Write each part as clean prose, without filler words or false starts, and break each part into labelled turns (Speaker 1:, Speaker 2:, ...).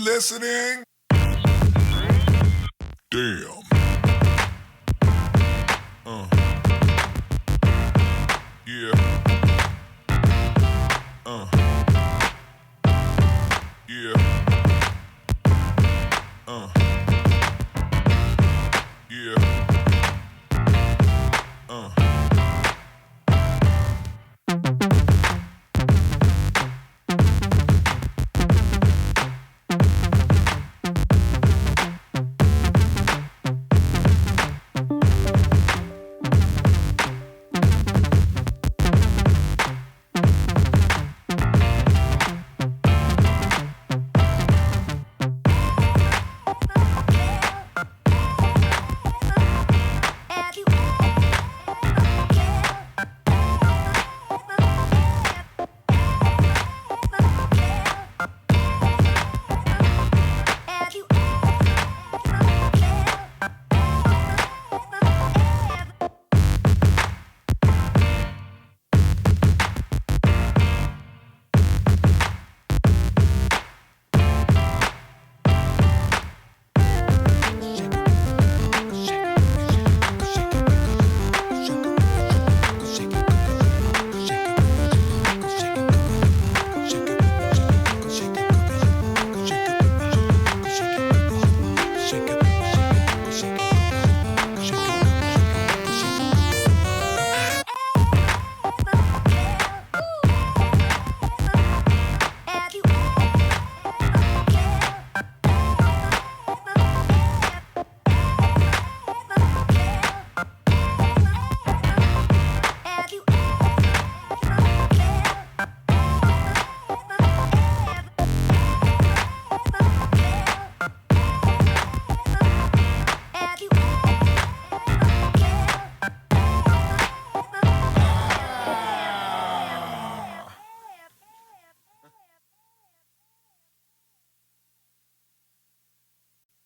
Speaker 1: listening? Damn. Yeah. Yeah. Yeah.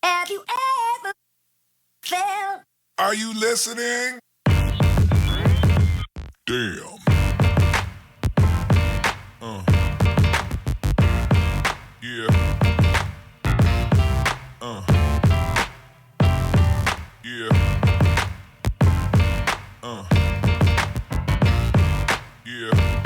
Speaker 2: Have you ever felt?
Speaker 1: Are you listening? Damn. Yeah. Yeah. Yeah.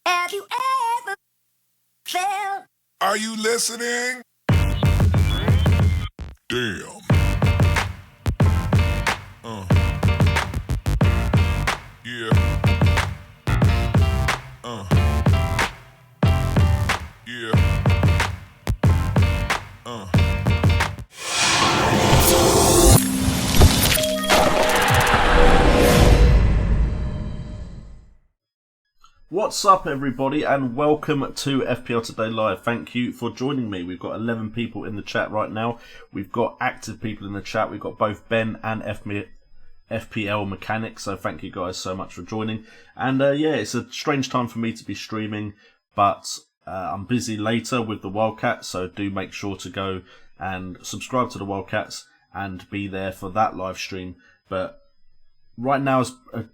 Speaker 2: Have you ever felt?
Speaker 1: Are you listening? Damn. Yeah. Yeah.
Speaker 3: What's up, everybody, and welcome to FPL Today Live. Thank you for joining me. We've got 11 people in the chat right now. We've got active people in the chat. We've got both Ben and FPL Mechanics, so thank you guys so much for joining. And yeah, it's a strange time for me to be streaming, but I'm busy later with the Wildcats, so do make sure to go and subscribe to the Wildcats and be there for that live stream. But right now is a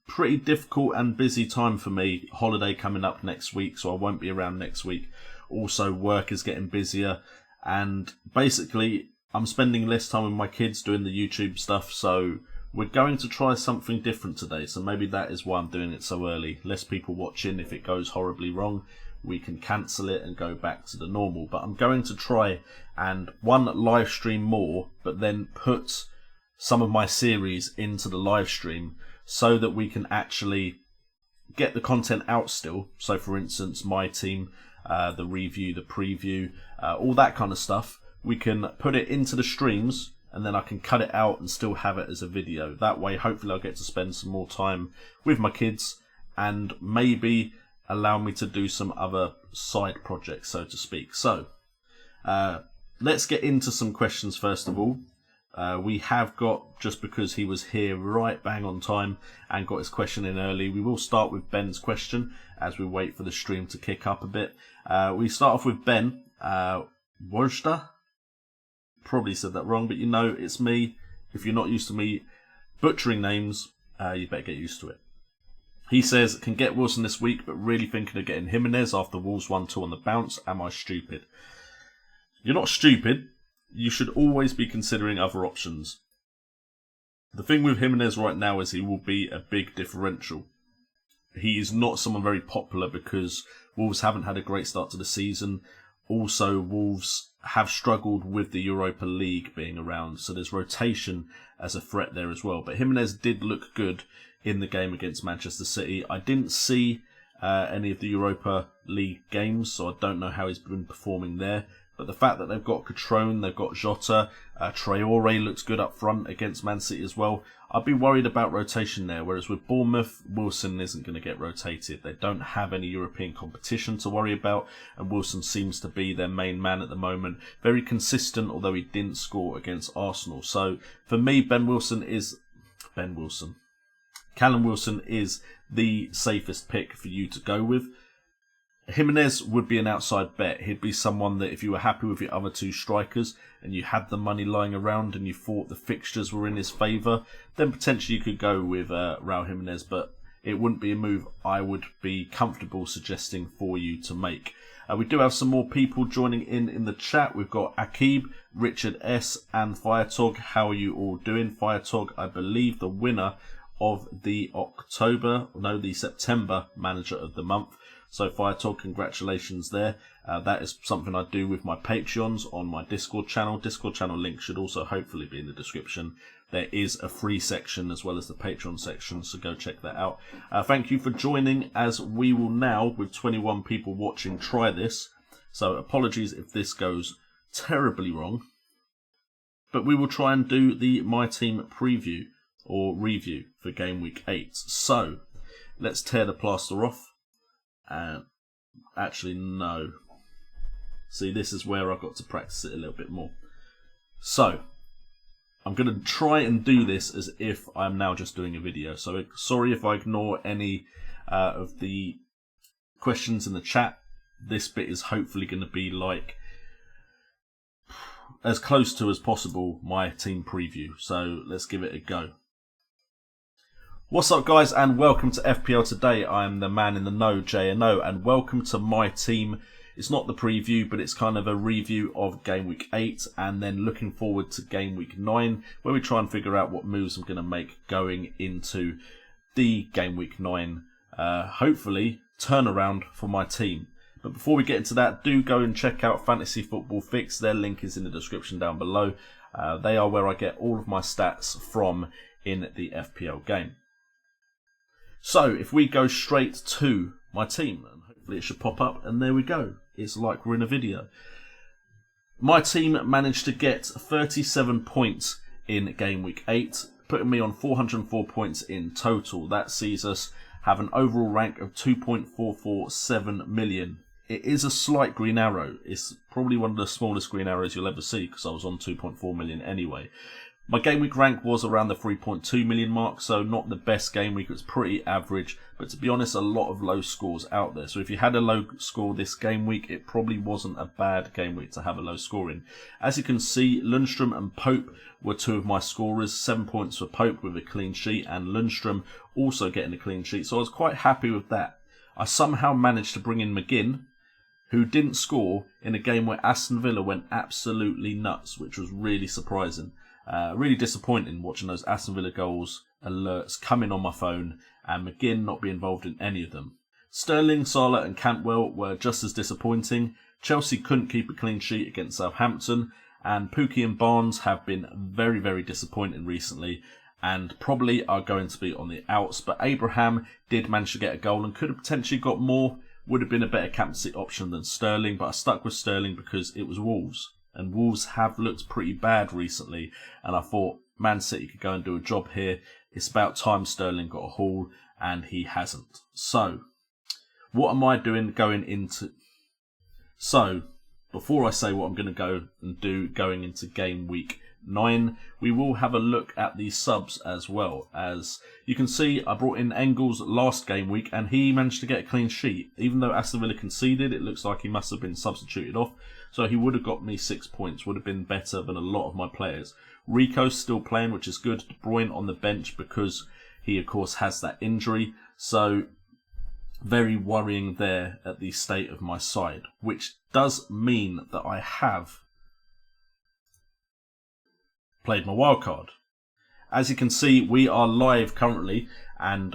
Speaker 3: pretty difficult and busy time for me. Holiday coming up next week, so I won't be around next week. Also, work is getting busier, and basically I'm spending less time with my kids doing the YouTube stuff, so we're going to try something different today. So maybe that is why I'm doing it so early. Less people watching. If it goes horribly wrong, we can cancel it and go back to the normal. But I'm going to try and live stream more, but then put some of my series into the live stream, so that we can actually get the content out still. So for instance, my team, the review, the preview, all that kind of stuff, we can put it into the streams, and then I can cut it out and still have it as a video. That way, hopefully I'll get to spend some more time with my kids and maybe allow me to do some other side projects, so to speak. So let's get into some questions first of all. We have got, just because he was here right bang on time and got his question in early, we will start with Ben's question as we wait for the stream to kick up a bit. We start off with Ben Wojda. Probably said that wrong, but you know, it's me. If you're not used to me butchering names, you better get used to it. He says, can get Wilson this week, but really thinking of getting Jimenez after Wolves 1-2 on the bounce. Am I stupid? You're not stupid. You should always be considering other options. The thing with Jimenez right now is he will be a big differential. He is not someone very popular because Wolves haven't had a great start to the season. Also, Wolves have struggled with the Europa League being around, so there's rotation as a threat there as well. But Jimenez did look good in the game against Manchester City. I didn't see any of the Europa League games, so I don't know how he's been performing there. But the fact that they've got Catrone, they've got Jota, Traore looks good up front against Man City as well. I'd be worried about rotation there, whereas with Bournemouth, Wilson isn't going to get rotated. They don't have any European competition to worry about, and Wilson seems to be their main man at the moment. Very consistent, although he didn't score against Arsenal. So for me, Callum Wilson is the safest pick for you to go with. Jimenez would be an outside bet. He'd be someone that if you were happy with your other two strikers and you had the money lying around and you thought the fixtures were in his favour, then potentially you could go with Raul Jimenez, but it wouldn't be a move I would be comfortable suggesting for you to make. We do have some more people joining in the chat. We've got Akib, Richard S and Firetog. How are you all doing? Firetog, I believe, the winner of the September Manager of the Month. So Firetalk, congratulations there. That is something I do with my Patreons on my Discord channel. Discord channel link should also hopefully be in the description. There is a free section as well as the Patreon section, so go check that out. Thank you for joining, as we will now, with 21 people watching, try this. So apologies if this goes terribly wrong. But we will try and do the My Team preview or review for Gameweek 8. So let's tear the plaster off. Actually, no. See, this is where I've got to practice it a little bit more. So, I'm going to try and do this as if I'm now just doing a video. So, sorry if I ignore any of the questions in the chat. This bit is hopefully going to be like as close to as possible my team preview. So, let's give it a go. What's up, guys, and welcome to FPL Today. I am the man in the know, JNO, and welcome to my team. It's not the preview, but it's kind of a review of Game Week 8, and then looking forward to Game Week 9, where we try and figure out what moves I'm going to make going into the Game Week 9, hopefully, turnaround for my team. But before we get into that, do go and check out Fantasy Football Fix. Their link is in the description down below. They are where I get all of my stats from in the FPL game. So, if we go straight to my team, and hopefully it should pop up, and there we go. It's like we're in a video. My team managed to get 37 points in Game Week 8, putting me on 404 points in total. That sees us have an overall rank of 2.447 million. It is a slight green arrow. It's probably one of the smallest green arrows you'll ever see because I was on 2.4 million anyway. My game week rank was around the 3.2 million mark, so not the best game week. It was pretty average, but to be honest, a lot of low scores out there. So if you had a low score this game week, it probably wasn't a bad game week to have a low score in. As you can see, Lundstram and Pope were two of my scorers. 7 points for Pope with a clean sheet, and Lundstram also getting a clean sheet. So I was quite happy with that. I somehow managed to bring in McGinn, who didn't score in a game where Aston Villa went absolutely nuts, which was really surprising. Really disappointing watching those Aston Villa goals alerts coming on my phone and McGinn not be involved in any of them. Sterling, Salah and Cantwell were just as disappointing. Chelsea couldn't keep a clean sheet against Southampton, and Pukki and Barnes have been very, very disappointing recently and probably are going to be on the outs. But Abraham did manage to get a goal and could have potentially got more. Would have been a better captaincy option than Sterling, but I stuck with Sterling because it was Wolves. And Wolves have looked pretty bad recently, and I thought Man City could go and do a job here. It's about time Sterling got a haul, and he hasn't. So, what am I doing going into... So, before I say what I'm going to go and do going into game week 9, we will have a look at the subs as well. As you can see, I brought in Engels last game week, and he managed to get a clean sheet. Even though Aston Villa conceded, it looks like he must have been substituted off. So he would have got me 6 points, would have been better than a lot of my players. Rico's still playing, which is good. De Bruyne on the bench because he, of course, has that injury. So very worrying there at the state of my side, which does mean that I have played my wildcard. As you can see, we are live currently, and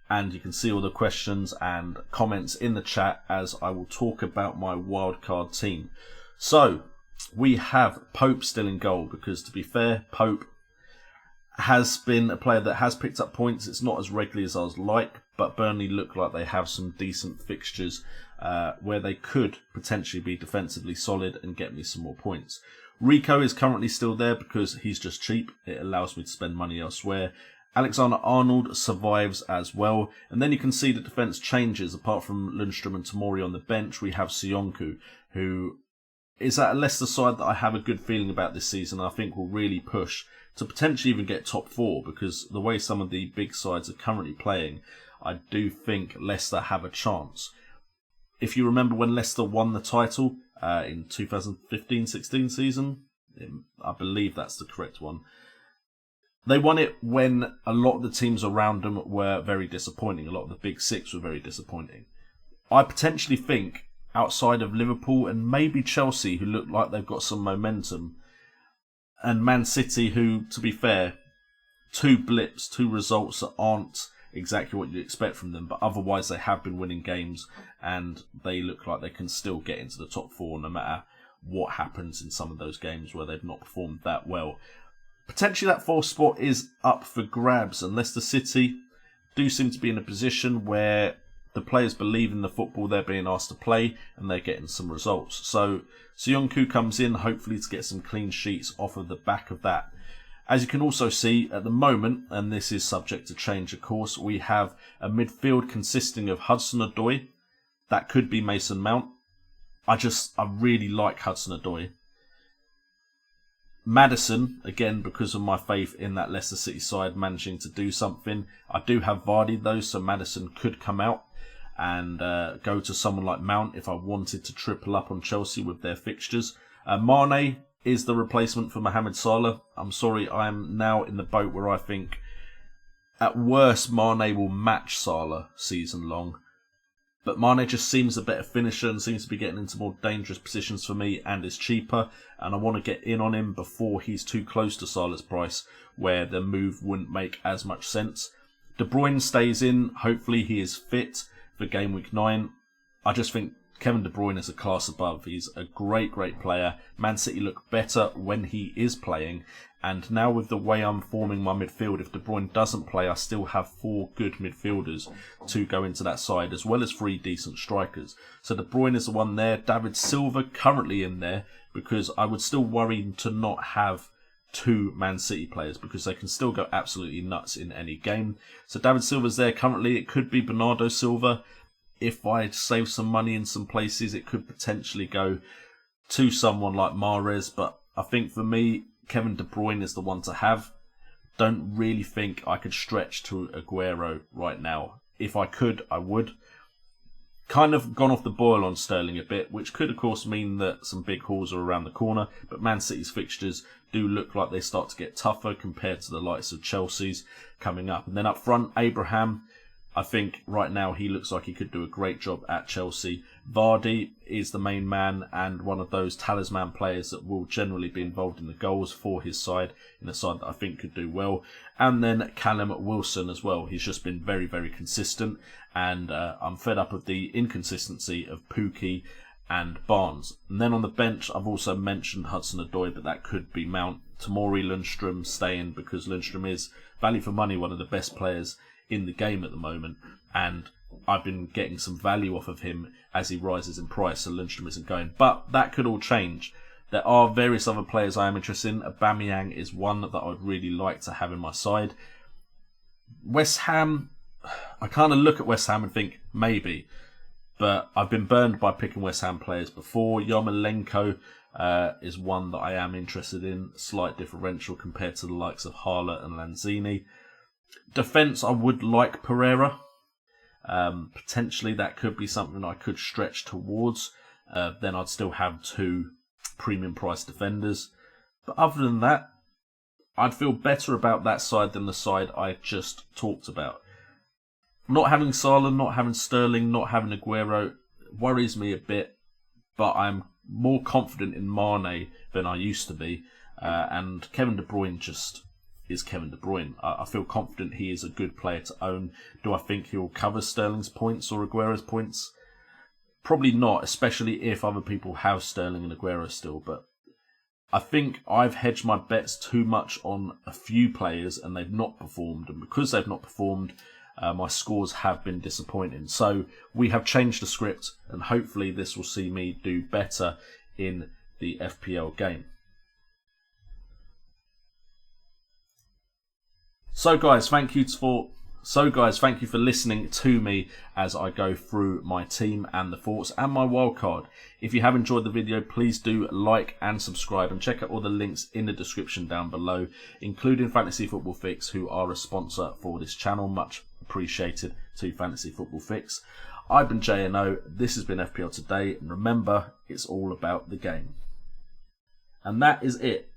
Speaker 3: and you can see all the questions and comments in the chat as I will talk about my wildcard team. So, we have Pope still in goal because, to be fair, Pope has been a player that has picked up points. It's not as regularly as I was like, but Burnley look like they have some decent fixtures where they could potentially be defensively solid and get me some more points. Rico is currently still there because he's just cheap. It allows me to spend money elsewhere. Alexander-Arnold survives as well. And then you can see the defence changes. Apart from Lundstram and Tomori on the bench, we have Sionku, who is at a Leicester side that I have a good feeling about this season. I think will really push to potentially even get top 4, because the way some of the big sides are currently playing, I do think Leicester have a chance. If you remember when Leicester won the title in 2015-16 season, I believe that's the correct one. They won it when a lot of the teams around them were very disappointing. A lot of the big six were very disappointing. I potentially think, outside of Liverpool and maybe Chelsea, who look like they've got some momentum, and Man City, who, to be fair, 2 blips, 2 results that aren't exactly what you'd expect from them, but otherwise they have been winning games and they look like they can still get into the top 4 no matter what happens in some of those games where they've not performed that well. Potentially that 4th spot is up for grabs, and Leicester City do seem to be in a position where the players believe in the football they're being asked to play and they're getting some results. So Sionku comes in hopefully to get some clean sheets off of the back of that. As you can also see at the moment, and this is subject to change of course, we have a midfield consisting of Hudson-Odoi. That could be Mason Mount. I really like Hudson-Odoi. Maddison, again, because of my faith in that Leicester City side managing to do something. I do have Vardy though, so Maddison could come out and go to someone like Mount if I wanted to triple up on Chelsea with their fixtures. Mane is the replacement for Mohamed Salah. I'm sorry, I am now in the boat where I think at worst Mane will match Salah season long. But Mane just seems a better finisher and seems to be getting into more dangerous positions for me and is cheaper. And I want to get in on him before he's too close to Salah's price, where the move wouldn't make as much sense. De Bruyne stays in. Hopefully he is fit for game week 9. I just think Kevin De Bruyne is a class above. He's a great, great player. Man City look better when he is playing. And now with the way I'm forming my midfield, if De Bruyne doesn't play, I still have 4 good midfielders to go into that side, as well as 3 decent strikers. So De Bruyne is the one there. David Silva currently in there, because I would still worry to not have two Man City players because they can still go absolutely nuts in any game. So David Silva's there currently. It could be Bernardo Silva. If I save some money in some places, it could potentially go to someone like Mahrez. But I think for me, Kevin De Bruyne is the one to have. Don't really think I could stretch to Aguero right now. If I could, I would. Kind of gone off the boil on Sterling a bit, which could of course mean that some big hauls are around the corner, but Man City's fixtures do look like they start to get tougher compared to the likes of Chelsea's coming up. And then up front, Abraham, I think right now he looks like he could do a great job at Chelsea. Vardy is the main man and one of those talisman players that will generally be involved in the goals for his side, in a side that I think could do well. And then Callum Wilson as well. He's just been very, very consistent, and I'm fed up of the inconsistency of Pukki and Barnes. And then on the bench, I've also mentioned Hudson-Odoi, but that could be Mount. Tomori Lundstrom staying because Lundstrom is, value for money, one of the best players in the game at the moment, and I've been getting some value off of him as he rises in price, so Lundstrom isn't going. But that could all change. There are various other players I am interested in. Aubameyang is one that I'd really like to have in my side. West Ham, I kind of look at West Ham and think, maybe. But I've been burned by picking West Ham players before. Yarmolenko is one that I am interested in. Slight differential compared to the likes of Harler and Lanzini. Defence, I would like Pereira. Potentially that could be something I could stretch towards. Then I'd still have two premium price defenders. But other than that, I'd feel better about that side than the side I just talked about. Not having Salah, not having Sterling, not having Aguero worries me a bit, but I'm more confident in Mane than I used to be. And Kevin De Bruyne just is Kevin De Bruyne. I feel confident he is a good player to own. Do I think he'll cover Sterling's points or Aguero's points? Probably not, especially if other people have Sterling and Aguero still. But I think I've hedged my bets too much on a few players and they've not performed. And because they've not performed, my scores have been disappointing. So we have changed the script and hopefully this will see me do better in the FPL game. So guys, thank you for listening to me as I go through my team and the thoughts and my wildcard. If you have enjoyed the video, please do like and subscribe and check out all the links in the description down below, including Fantasy Football Fix, who are a sponsor for this channel. Much appreciated to Fantasy Football Fix. I've been JNO, this has been FPL Today, and remember, it's all about the game. And that is it.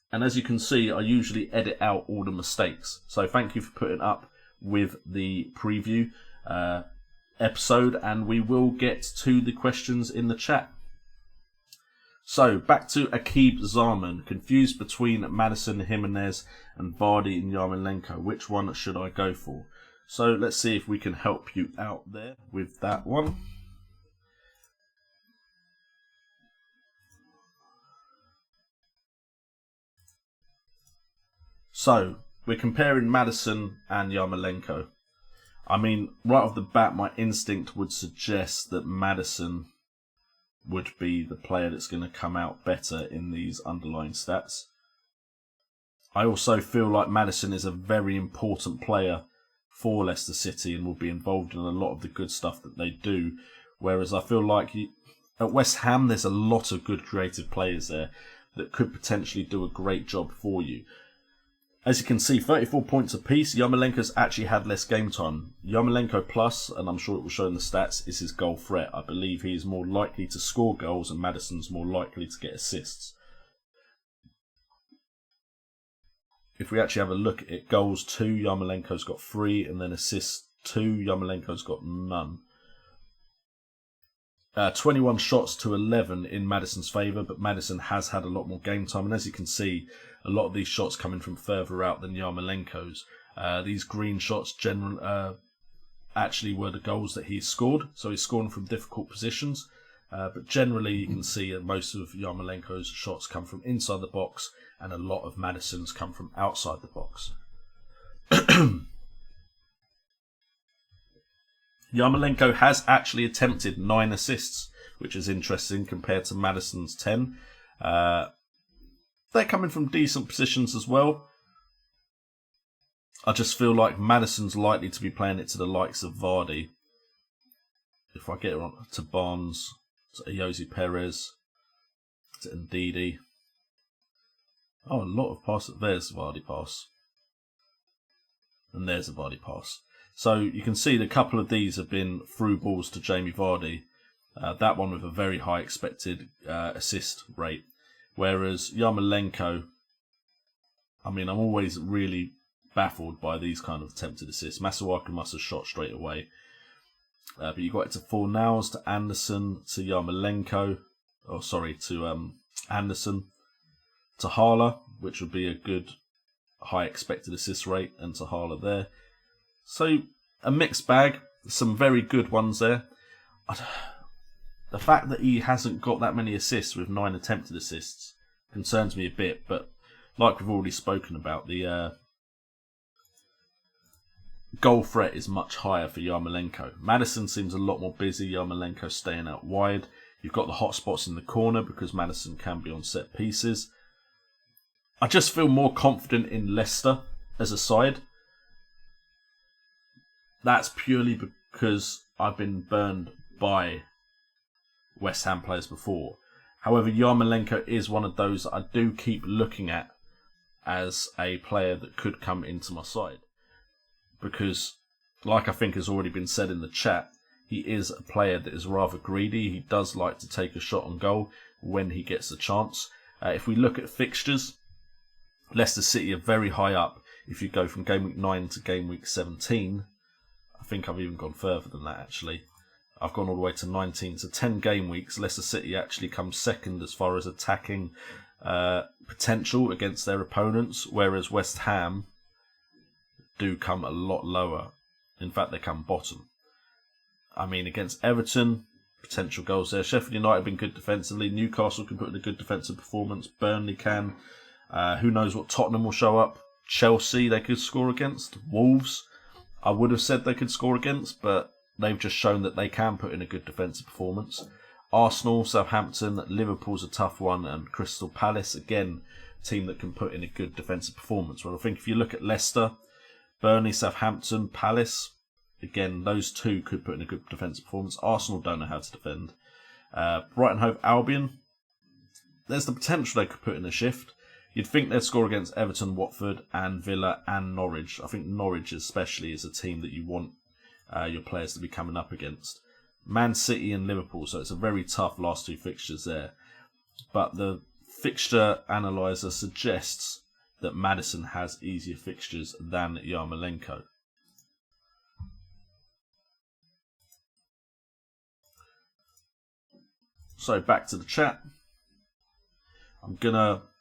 Speaker 3: And as you can see, I usually edit out all the mistakes. So thank you for putting up with the preview episode, and we will get to the questions in the chat. So back to Akib Zaman, confused between Maddison, Jimenez and Vardy and Yarmolenko. Which one should I go for? So let's see if we can help you out there with that one. So, we're comparing Maddison and Yarmolenko. I mean, right off the bat, my instinct would suggest that Maddison would be the player that's going to come out better in these underlying stats. I also feel like Maddison is a very important player for Leicester City and will be involved in a lot of the good stuff that they do. Whereas I feel like at West Ham, there's a lot of good creative players there that could potentially do a great job for you. As you can see, 34 points apiece. Yarmolenko's actually had less game time. Yarmolenko plus, and I'm sure it will show in the stats, is his goal threat. I believe he is more likely to score goals and Maddison's more likely to get assists. If we actually have a look at it, goals 2, Yarmolenko's got 3, and then assists 2, Yarmolenko's got none. 21 shots to 11 in Maddison's favour, but Maddison has had a lot more game time, and as you can see, a lot of these shots coming from further out than Yarmolenko's. These green shots actually were the goals that he scored, so he's scoring from difficult positions, but generally you can see that most of Yarmolenko's shots come from inside the box, and a lot of Maddison's come from outside the box. Yarmolenko has actually attempted 9 assists, which is interesting compared to Maddison's 10. That's they're coming from decent positions as well. I just feel like Maddison's likely to be playing it to the likes of Vardy. If I get it on to Barnes, to Jose Perez, to Ndidi. Oh, a lot of passes. There's the Vardy pass. And there's a Vardy pass. So you can see that a couple of these have been through balls to Jamie Vardy. That one with a very high expected assist rate. Whereas Yarmolenko, I mean, I'm always really baffled by these kind of attempted assists. Masuaku must have shot straight away. But you got it to Fornals, to Anderson, to Yarmolenko. Oh, sorry, to Anderson. To Hala, which would be a good high expected assist rate, and to Hala there. So, a mixed bag. Some very good ones there. The fact that he hasn't got that many assists with 9 attempted assists concerns me a bit, but like we've already spoken about, the goal threat is much higher for Yarmolenko. Maddison seems a lot more busy, Yarmolenko staying out wide. You've got the hot spots in the corner because Maddison can be on set pieces. I just feel more confident in Leicester as a side. That's purely because I've been burned by West Ham players before. However, Yarmolenko is one of those that I do keep looking at as a player that could come into my side. Because, like I think has already been said in the chat, he is a player that is rather greedy. He does like to take a shot on goal when he gets the chance. If we look at fixtures, Leicester City are very high up. If you go from game week 9 to game week 17, I think I've even gone further than that actually. I've gone all the way to 19. So 10 game weeks, Leicester City actually comes second as far as attacking potential against their opponents, whereas West Ham do come a lot lower. In fact, they come bottom. I mean, against Everton, potential goals there. Sheffield United have been good defensively. Newcastle can put in a good defensive performance. Burnley can. Who knows what Tottenham will show up. Chelsea, they could score against. Wolves, I would have said they could score against, but they've just shown that they can put in a good defensive performance. Arsenal, Southampton, Liverpool's a tough one, and Crystal Palace, again, a team that can put in a good defensive performance. Well, I think if you look at Leicester, Burnley, Southampton, Palace, again, those two could put in a good defensive performance. Arsenal don't know how to defend. Brighton Hove Albion, there's the potential they could put in a shift. You'd think they'd score against Everton, Watford, and Villa, and Norwich. I think Norwich especially is a team that you want your players to be coming up against. Man City and Liverpool, so it's a very tough last two fixtures there. But the fixture analyzer suggests that Maddison has easier fixtures than Yarmolenko. So back to the chat.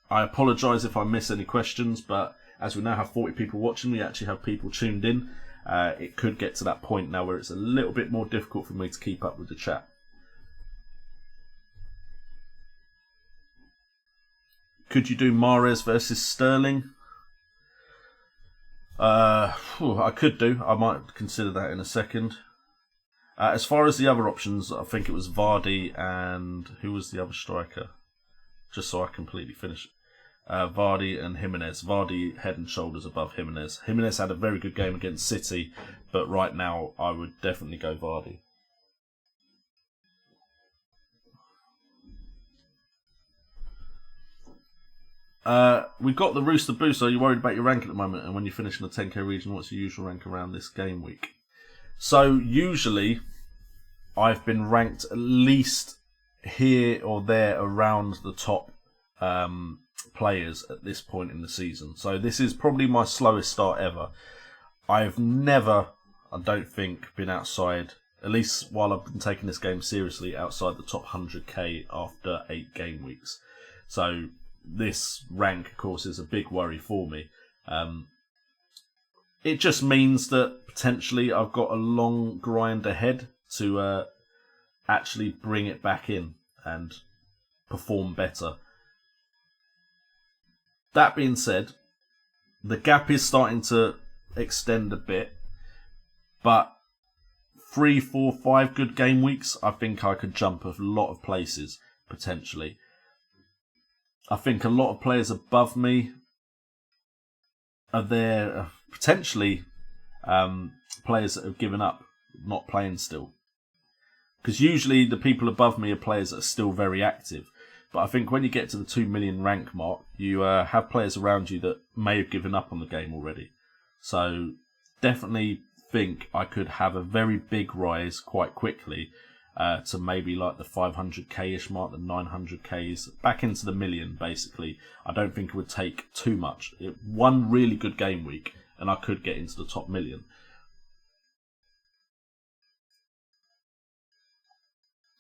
Speaker 3: I apologise if I miss any questions, but as we now have 40 people watching, we actually have people tuned in. It could get to that point now where it's a little bit more difficult for me to keep up with the chat. Could you do Mahrez versus Sterling? I could do. I might consider that in a second. As far as the other options, I think it was Vardy and who was the other striker? Just so I completely finish. Vardy and Jimenez. Vardy head and shoulders above Jimenez. Jimenez had a very good game against City, but right now I would definitely go Vardy. We've got the Rooster Boost. Are you worried about your rank at the moment? And when you finish in the 10k region, what's your usual rank around this game week? So usually I've been ranked at least here or there around the top players at this point in the season. So this is probably my slowest start ever. I've never, I don't think, been outside, at least while I've been taking this game seriously, outside the top 100k after 8 game weeks. So this rank, of course, is a big worry for me. It just means that potentially I've got a long grind ahead to actually bring it back in and perform better. That being said, the gap is starting to extend a bit, but 3, 4, 5 good game weeks, I think I could jump a lot of places, potentially. I think a lot of players above me are there, potentially players that have given up, not playing still. Because usually the people above me are players that are still very active. But I think when you get to the 2 million rank mark, you have players around you that may have given up on the game already. So definitely think I could have a very big rise quite quickly to maybe like the 500k-ish mark, the 900ks, back into the million basically. I don't think it would take too much. One really good game week and I could get into the top million.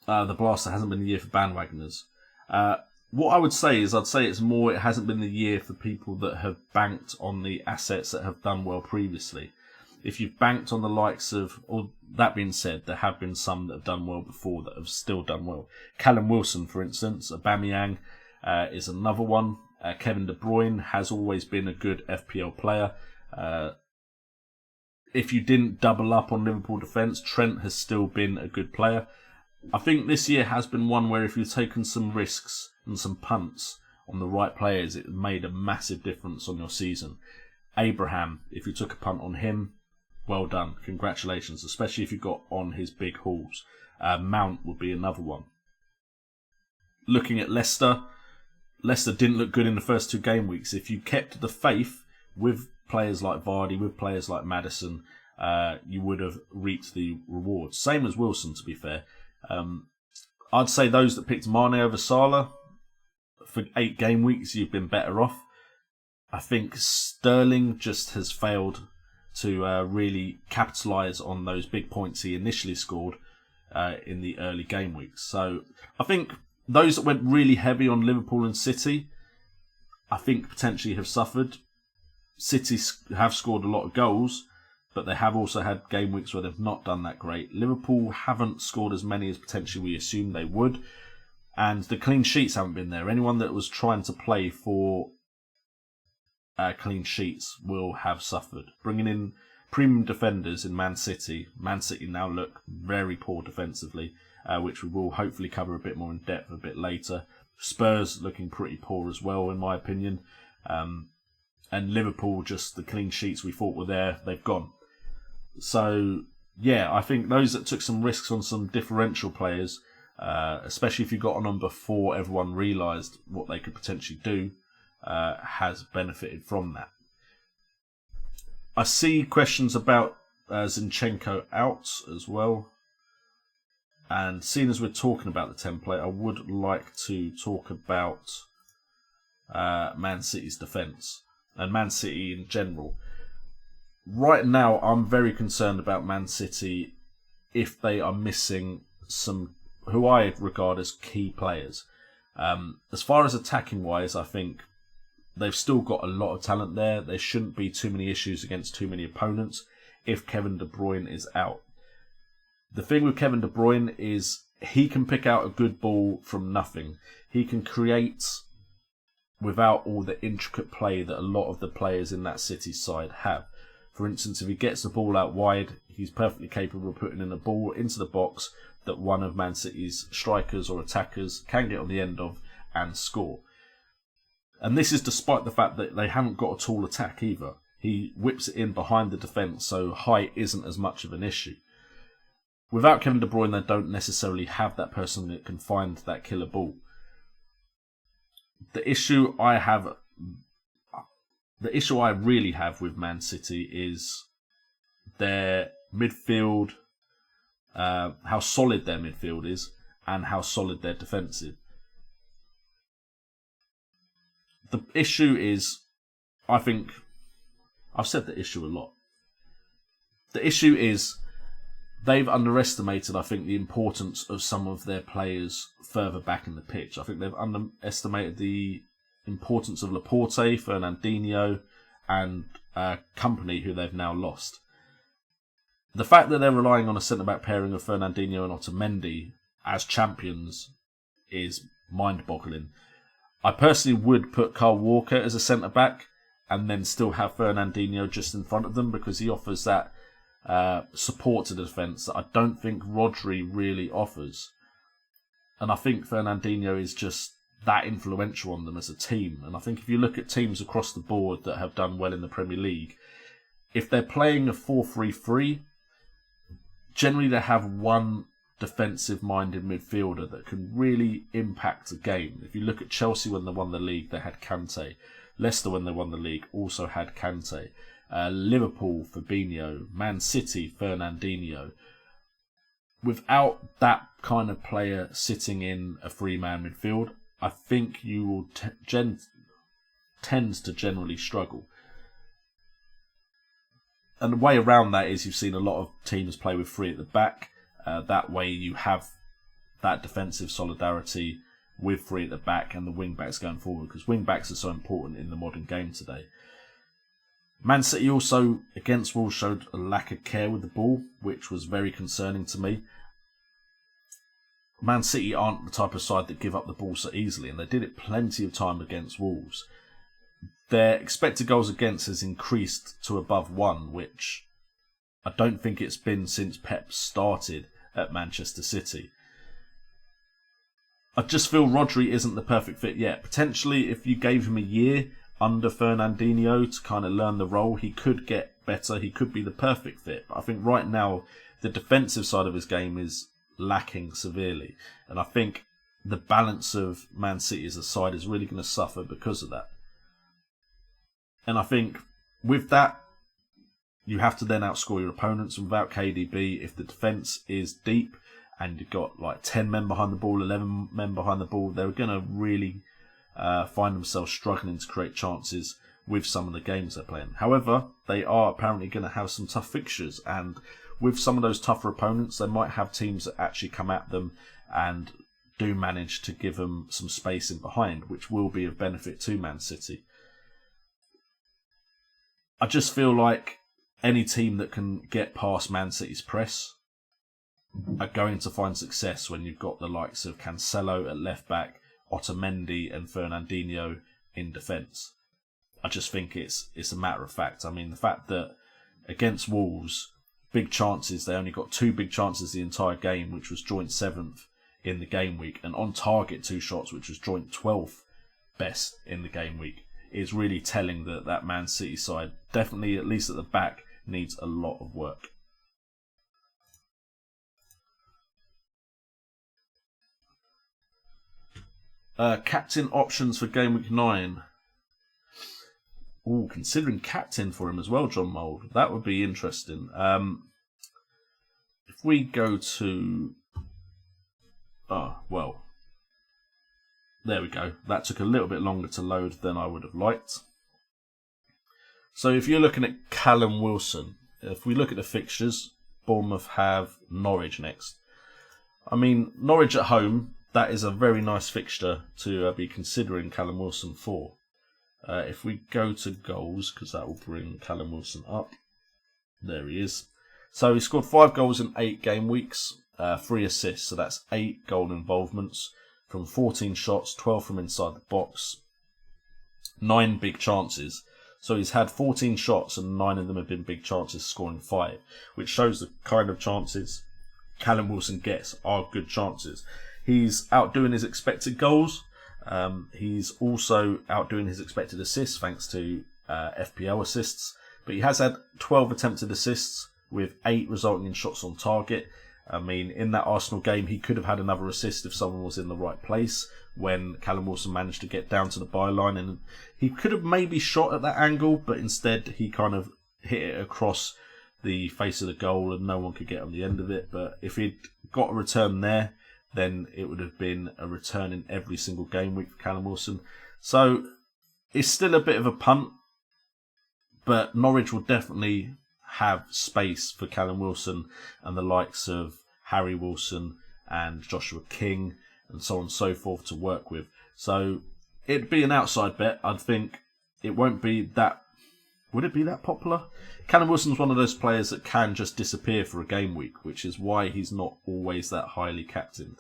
Speaker 3: The Blaster hasn't been the year for bandwagoners. What I would say is, it hasn't been the year for people that have banked on the assets that have done well previously. If you've banked on the likes of, or that being said, there have been some that have done well before that have still done well. Callum Wilson, for instance, Aubameyang is another one. Kevin De Bruyne has always been a good FPL player. If you didn't double up on Liverpool defence, Trent has still been a good player. I think this year has been one where if you've taken some risks and some punts on the right players, it made a massive difference on your season. Abraham, if you took a punt on him, well done. Congratulations, especially if you got on his big hauls. Mount would be another one. Looking at Leicester didn't look good in the first 2 game weeks. If you kept the faith with players like Vardy, with players like Maddison, you would have reaped the rewards. Same as Wilson, to be fair. I'd say those that picked Mane over Salah, for 8 game weeks, you've been better off. I think Sterling just has failed to really capitalise on those big points he initially scored in the early game weeks. So I think those that went really heavy on Liverpool and City, I think potentially have suffered. City have scored a lot of goals, but they have also had game weeks where they've not done that great. Liverpool haven't scored as many as potentially we assumed they would, and the clean sheets haven't been there. Anyone that was trying to play for clean sheets will have suffered. Bringing in premium defenders in Man City now look very poor defensively, which we will hopefully cover a bit more in depth a bit later. Spurs looking pretty poor as well, in my opinion. And Liverpool, just the clean sheets we thought were there, they've gone. So, yeah, I think those that took some risks on some differential players, especially if you got on them before everyone realised what they could potentially do, has benefited from that. I see questions about Zinchenko out as well. And seeing as we're talking about the template, I would like to talk about Man City's defence and Man City in general. Right now, I'm very concerned about Man City if they are missing some who I regard as key players. As far as attacking wise, I think they've still got a lot of talent there. There shouldn't be too many issues against too many opponents if Kevin De Bruyne is out. The thing with Kevin De Bruyne is he can pick out a good ball from nothing. He can create without all the intricate play that a lot of the players in that City side have. For instance, if he gets the ball out wide, he's perfectly capable of putting in a ball into the box that one of Man City's strikers or attackers can get on the end of and score. And this is despite the fact that they haven't got a tall attack either. He whips it in behind the defence, so height isn't as much of an issue. Without Kevin De Bruyne, they don't necessarily have that person that can find that killer ball. The issue I really have with Man City is their midfield, how solid their midfield is, and how solid their defensive. The issue is, I think, I've said the issue a lot. The issue is they've underestimated, I think, the importance of some of their players further back in the pitch. I think they've underestimated the importance of Laporte, Fernandinho, and Company, who they've now lost. The fact that they're relying on a centre-back pairing of Fernandinho and Otamendi as champions is mind-boggling. I personally would put Kyle Walker as a centre-back and then still have Fernandinho just in front of them because he offers that support to the defence that I don't think Rodri really offers. And I think Fernandinho is just that influential on them as a team. And I think if you look at teams across the board that have done well in the Premier League, if they're playing a 4-3-3, generally they have one defensive-minded midfielder that can really impact a game. If you look at Chelsea when they won the league, they had Kante. Leicester when they won the league also had Kante. Liverpool, Fabinho. Man City, Fernandinho. Without that kind of player sitting in a three-man midfield, I think you will tends to generally struggle. And the way around that is you've seen a lot of teams play with three at the back. That way you have that defensive solidarity with three at the back and the wing-backs going forward, because wing-backs are so important in the modern game today. Man City also, against Wolves, showed a lack of care with the ball, which was very concerning to me. Man City aren't the type of side that give up the ball so easily, and they did it plenty of time against Wolves. Their expected goals against has increased to above 1, which I don't think it's been since Pep started at Manchester City. I just feel Rodri isn't the perfect fit yet. Potentially, if you gave him a year under Fernandinho to kind of learn the role, he could get better. He could be the perfect fit. But I think right now, the defensive side of his game is lacking severely. And I think the balance of Man City as a side is really going to suffer because of that. And I think with that, you have to then outscore your opponents. And without KDB, if the defence is deep and you've got like 10 men behind the ball, 11 men behind the ball, they're going to really find themselves struggling to create chances with some of the games they're playing. However, they are apparently going to have some tough fixtures, and with some of those tougher opponents, they might have teams that actually come at them and do manage to give them some space in behind, which will be of benefit to Man City. I just feel like any team that can get past Man City's press are going to find success when you've got the likes of Cancelo at left back, Otamendi and Fernandinho in defence. I just think it's a matter of fact. I mean, the fact that against Wolves, big chances, they only got 2 big chances the entire game, which was joint 7th in the game week, and on target 2 shots, which was joint 12th best in the game week, is really telling that Man City side, definitely at least at the back, needs a lot of work. Captain options for Game Week 9. Ooh, considering captain for him as well, John Mould. That would be interesting. If we go to... well. There we go. That took a little bit longer to load than I would have liked. So if you're looking at Callum Wilson, if we look at the fixtures, Bournemouth have Norwich next. I mean, Norwich at home, that is a very nice fixture to be considering Callum Wilson for. If we go to goals, because that will bring Callum Wilson up. There he is. So he scored 5 goals in 8 game weeks, 3 assists. So that's 8 goal involvements from 14 shots, 12 from inside the box, 9 big chances. So he's had 14 shots and 9 of them have been big chances, scoring 5, which shows the kind of chances Callum Wilson gets are good chances. He's outdoing his expected goals. He's also outdoing his expected assists thanks to FPL assists. But he has had 12 attempted assists with 8 resulting in shots on target. I mean, in that Arsenal game, he could have had another assist if someone was in the right place when Callum Wilson managed to get down to the byline. And he could have maybe shot at that angle, but instead he kind of hit it across the face of the goal and no one could get on the end of it. But if he'd got a return there, then it would have been a return in every single game week for Callum Wilson. So it's still a bit of a punt, but Norwich will definitely have space for Callum Wilson and the likes of Harry Wilson and Joshua King and so on and so forth to work with. So it'd be an outside bet. I'd think it won't be that... Would it be that popular? Callum Wilson's one of those players that can just disappear for a game week, which is why he's not always that highly captained.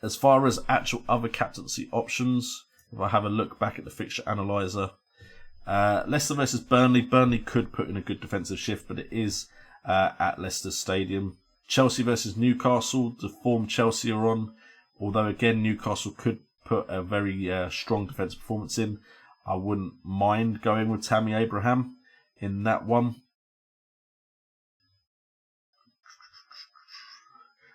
Speaker 3: As far as actual other captaincy options, if I have a look back at the fixture analyzer, Leicester versus Burnley. Burnley could put in a good defensive shift, but it is at Leicester Stadium. Chelsea versus Newcastle. The form Chelsea are on, although again Newcastle could put a very strong defensive performance in, I wouldn't mind going with Tammy Abraham in that one.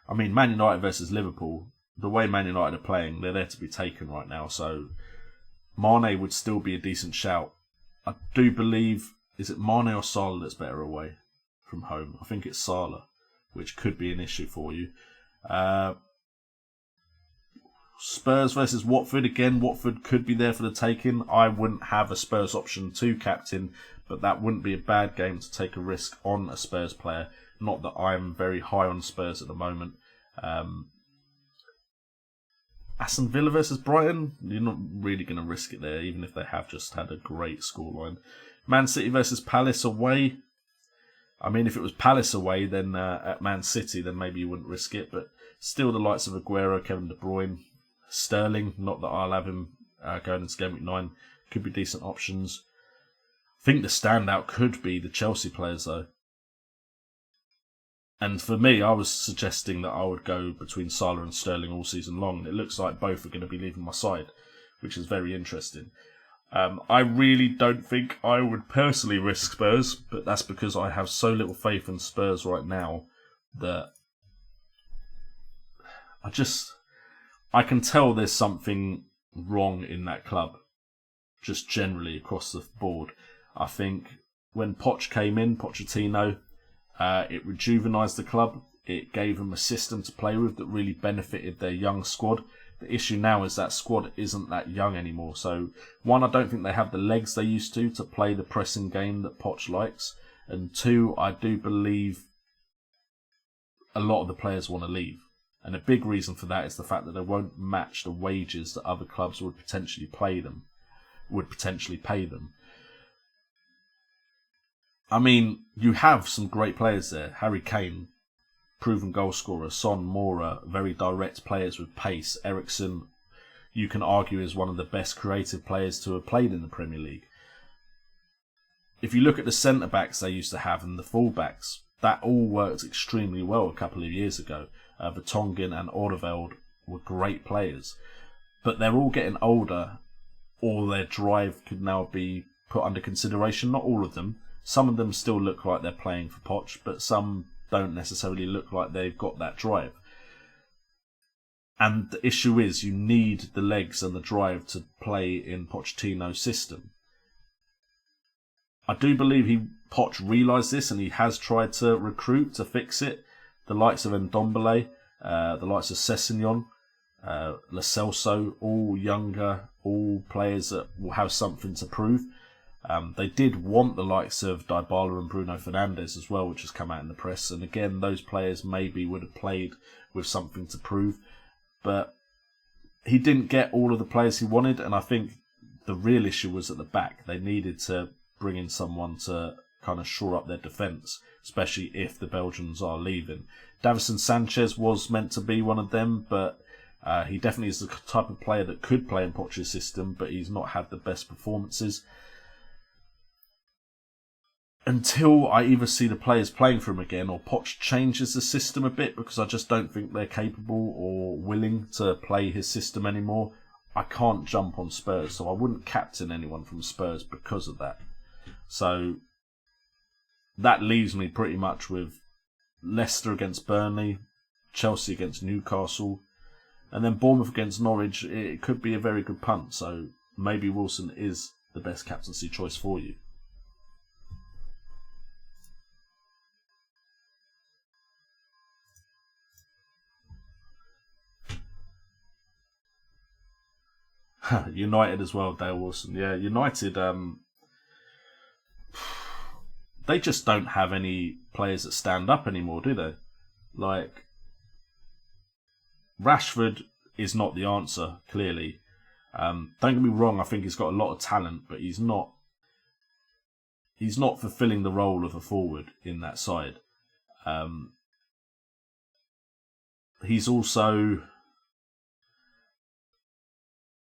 Speaker 3: I mean, Man United versus Liverpool, the way Man United are playing, they're there to be taken right now. So Mane would still be a decent shout. I do believe, is it Mane or Salah that's better away from home? I think it's Salah, which could be an issue for you. Spurs versus Watford. Again, Watford could be there for the taking. I wouldn't have a Spurs option to captain, but that wouldn't be a bad game to take a risk on a Spurs player. Not that I'm very high on Spurs at the moment. Aston Villa versus Brighton. You're not really going to risk it there, even if they have just had a great scoreline. Man City versus Palace away. I mean, if it was Palace away, then at Man City, then maybe you wouldn't risk it. But still, the likes of Aguero, Kevin De Bruyne, Sterling. Not that I'll have him going into Gameweek 9. Could be decent options. I think the standout could be the Chelsea players, though. And for me, I was suggesting that I would go between Salah and Sterling all season long. And it looks like both are going to be leaving my side, which is very interesting. I really don't think I would personally risk Spurs, but that's because I have so little faith in Spurs right now that I can tell there's something wrong in that club, just generally across the board. I think when Poch came in, Pochettino, it rejuvenised the club. It gave them a system to play with that really benefited their young squad. The issue now is that squad isn't that young anymore. So, one, I don't think they have the legs they used to play the pressing game that Poch likes. And two, I do believe a lot of the players want to leave. And a big reason for that is the fact that they won't match the wages that other clubs would potentially pay them. I mean, you have some great players there. Harry Kane, proven goal scorer. Son, Mora, very direct players with pace. Eriksen, you can argue, is one of the best creative players to have played in the Premier League. If you look at the centre-backs they used to have and the full-backs, that all worked extremely well a couple of years ago. Vertonghen and Orderveld were great players. But they're all getting older, or their drive could now be put under consideration. Not all of them. Some of them still look like they're playing for Poch, but some don't necessarily look like they've got that drive. And the issue is you need the legs and the drive to play in Pochettino's system. I do believe Poch realised this and he has tried to recruit to fix it. The likes of Ndombele, the likes of Sessegnon, Lo Celso, all younger, all players that will have something to prove. They did want the likes of Dybala and Bruno Fernandes as well, which has come out in the press. And again, those players maybe would have played with something to prove. But he didn't get all of the players he wanted. And I think the real issue was at the back. They needed to bring in someone to kind of shore up their defence, especially if the Belgians are leaving. Davison Sanchez was meant to be one of them, but he definitely is the type of player that could play in Poch's system, but he's not had the best performances. Until I either see the players playing for him again or Poch changes the system a bit, because I just don't think they're capable or willing to play his system anymore, I can't jump on Spurs. So I wouldn't captain anyone from Spurs because of that. So that leaves me pretty much with Leicester against Burnley, Chelsea against Newcastle, and then Bournemouth against Norwich. It could be a very good punt. So maybe Wilson is the best captaincy choice for you. United as well, Dale Wilson. Yeah, United, they just don't have any players that stand up anymore, do they? Like, Rashford is not the answer, clearly. Don't get me wrong, I think he's got a lot of talent, but he's not fulfilling the role of a forward in that side. He's also...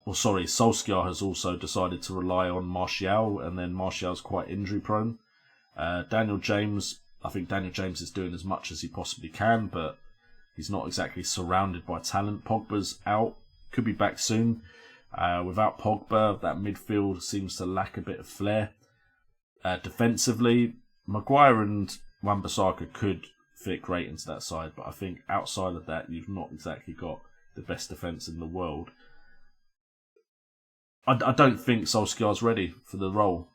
Speaker 3: Solskjaer has also decided to rely on Martial, and then Martial's quite injury prone. Daniel James, I think Daniel James is doing as much as he possibly can, but he's not exactly surrounded by talent. Pogba's out. could be back soon. Without Pogba, that midfield seems to lack a bit of flair. Defensively, Maguire and Wan-Bissaka could fit great into that side, but I think outside of that, you've not exactly got the best defence in the world. I don't think Solskjaer's ready for the role.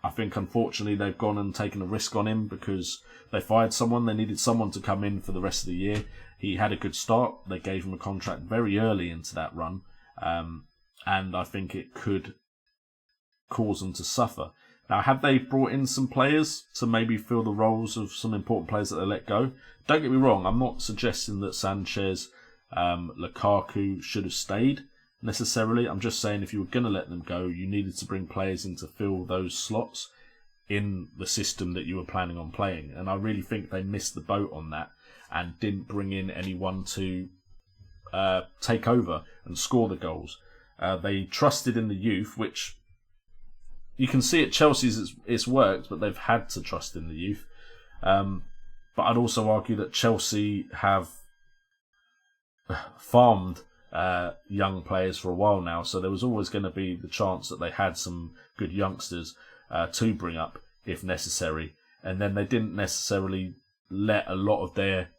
Speaker 3: I think, unfortunately, they've gone and taken a risk on him because they fired someone. They needed someone to come in for the rest of the year. He had a good start. They gave him a contract very early into that run. And I think it could cause them to suffer. Now, have they brought in some players to maybe fill the roles of some important players that they let go? Don't get me wrong. I'm not suggesting that Sanchez, Lukaku should have stayed necessarily. I'm just saying if you were going to let them go, you needed to bring players in to fill those slots in the system that you were planning on playing. And I really think they missed the boat on that and didn't bring in anyone to take over and score the goals. They trusted in the youth, which you can see at Chelsea's it's worked, but they've had to trust in the youth. But I'd also argue that Chelsea have farmed young players for a while now, so there was always going to be the chance that they had some good youngsters to bring up if necessary, and then they didn't necessarily let a lot of their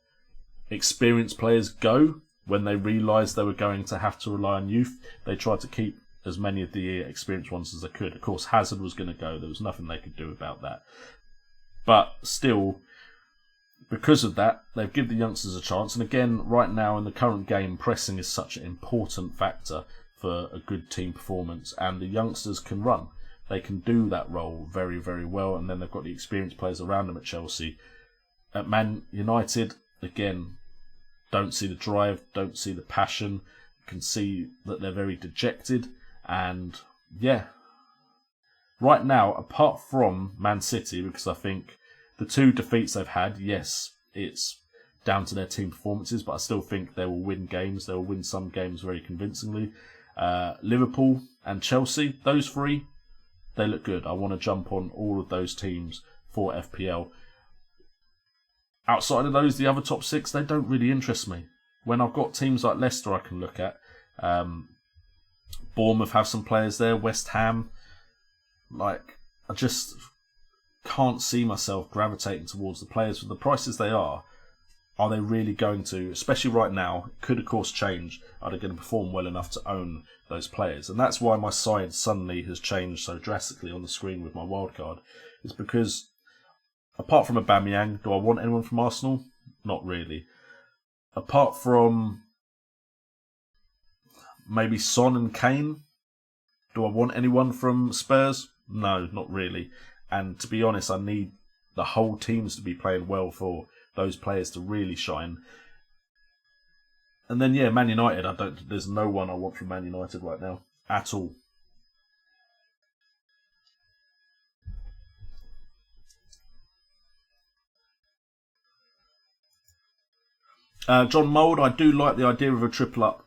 Speaker 3: experienced players go when they realised they were going to have to rely on youth. They tried to keep as many of the experienced ones as they could. Of course, Hazard was going to go. There was nothing they could do about that, but still, because of that, they've given the youngsters a chance. And again, right now in the current game, pressing is such an important factor for a good team performance. And the youngsters can run. They can do that role very, very well. And then they've got the experienced players around them at Chelsea. At Man United, again, don't see the drive, don't see the passion. You can see that they're very dejected. And yeah, right now, apart from Man City, because I think the two defeats they've had, yes, it's down to their team performances, but I still think they will win games. They will win some games very convincingly. Liverpool and Chelsea, those three, they look good. I want to jump on all of those teams for FPL. Outside of those, the other top six, they don't really interest me. When I've got teams like Leicester I can look at, Bournemouth have some players there, West Ham, I just can't see myself gravitating towards the players for the prices they are. Are they really going to, especially right now, could of course change, are they going to perform well enough to own those players? And that's why my side suddenly has changed so drastically on the screen with my wildcard. It's because, apart from Aubameyang, do I want anyone from Arsenal? Not really. Apart from maybe Son and Kane, do I want anyone from Spurs? No, not really. And to be honest, I need the whole teams to be playing well for those players to really shine. And then, yeah, Man United, there's no one I want from Man United right now. At all. John Mould, I do like the idea of a triple up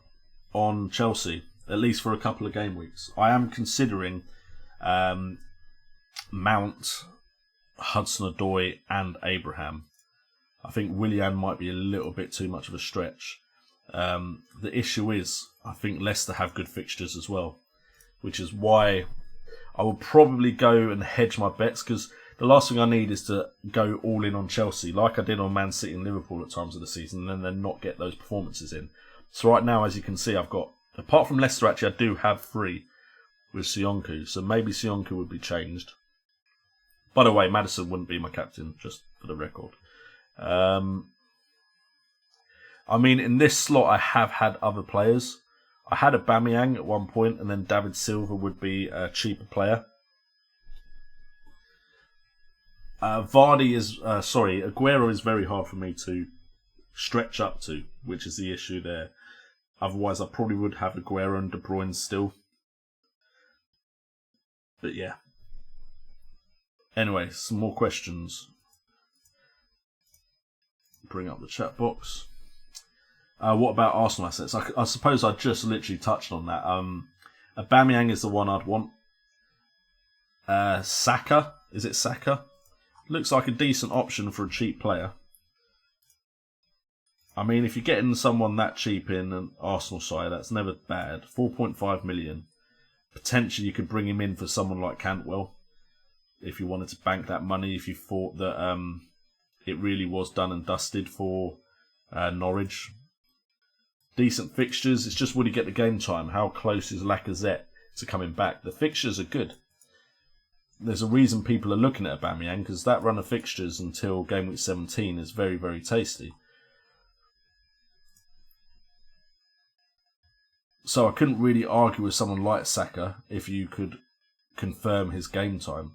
Speaker 3: on Chelsea, at least for a couple of game weeks. I am considering Mount, Hudson-Odoi and Abraham. I think Willian might be a little bit too much of a stretch. The issue is, I think Leicester have good fixtures as well, which is why I will probably go and hedge my bets, because the last thing I need is to go all in on Chelsea, like I did on Man City and Liverpool at times of the season, and then not get those performances in. So right now, as you can see, I've got, apart from Leicester, actually, I do have 3 with Sionku, so maybe Sionku would be changed. By the way, Maddison wouldn't be my captain, just for the record. I mean, in this slot, I have had other players. I had Aubameyang at one point, and then David Silva would be a cheaper player. Aguero is very hard for me to stretch up to, which is the issue there. Otherwise, I probably would have Aguero and De Bruyne still. But yeah. Anyway, some more questions. Bring up the chat box. What about Arsenal assets? I suppose I just literally touched on that. Aubameyang is the one I'd want. Saka? Is it Saka? Looks like a decent option for a cheap player. I mean, if you're getting someone that cheap in an Arsenal side, that's never bad. 4.5 million. Potentially you could bring him in for someone like Cantwell if you wanted to bank that money, if you thought that it really was done and dusted for Norwich. Decent fixtures. It's just, would he get the game time? How close is Lacazette to coming back? The fixtures are good. There's a reason people are looking at Aubameyang, because that run of fixtures until Gameweek 17 is very, very tasty. So I couldn't really argue with someone like Saka if you could confirm his game time.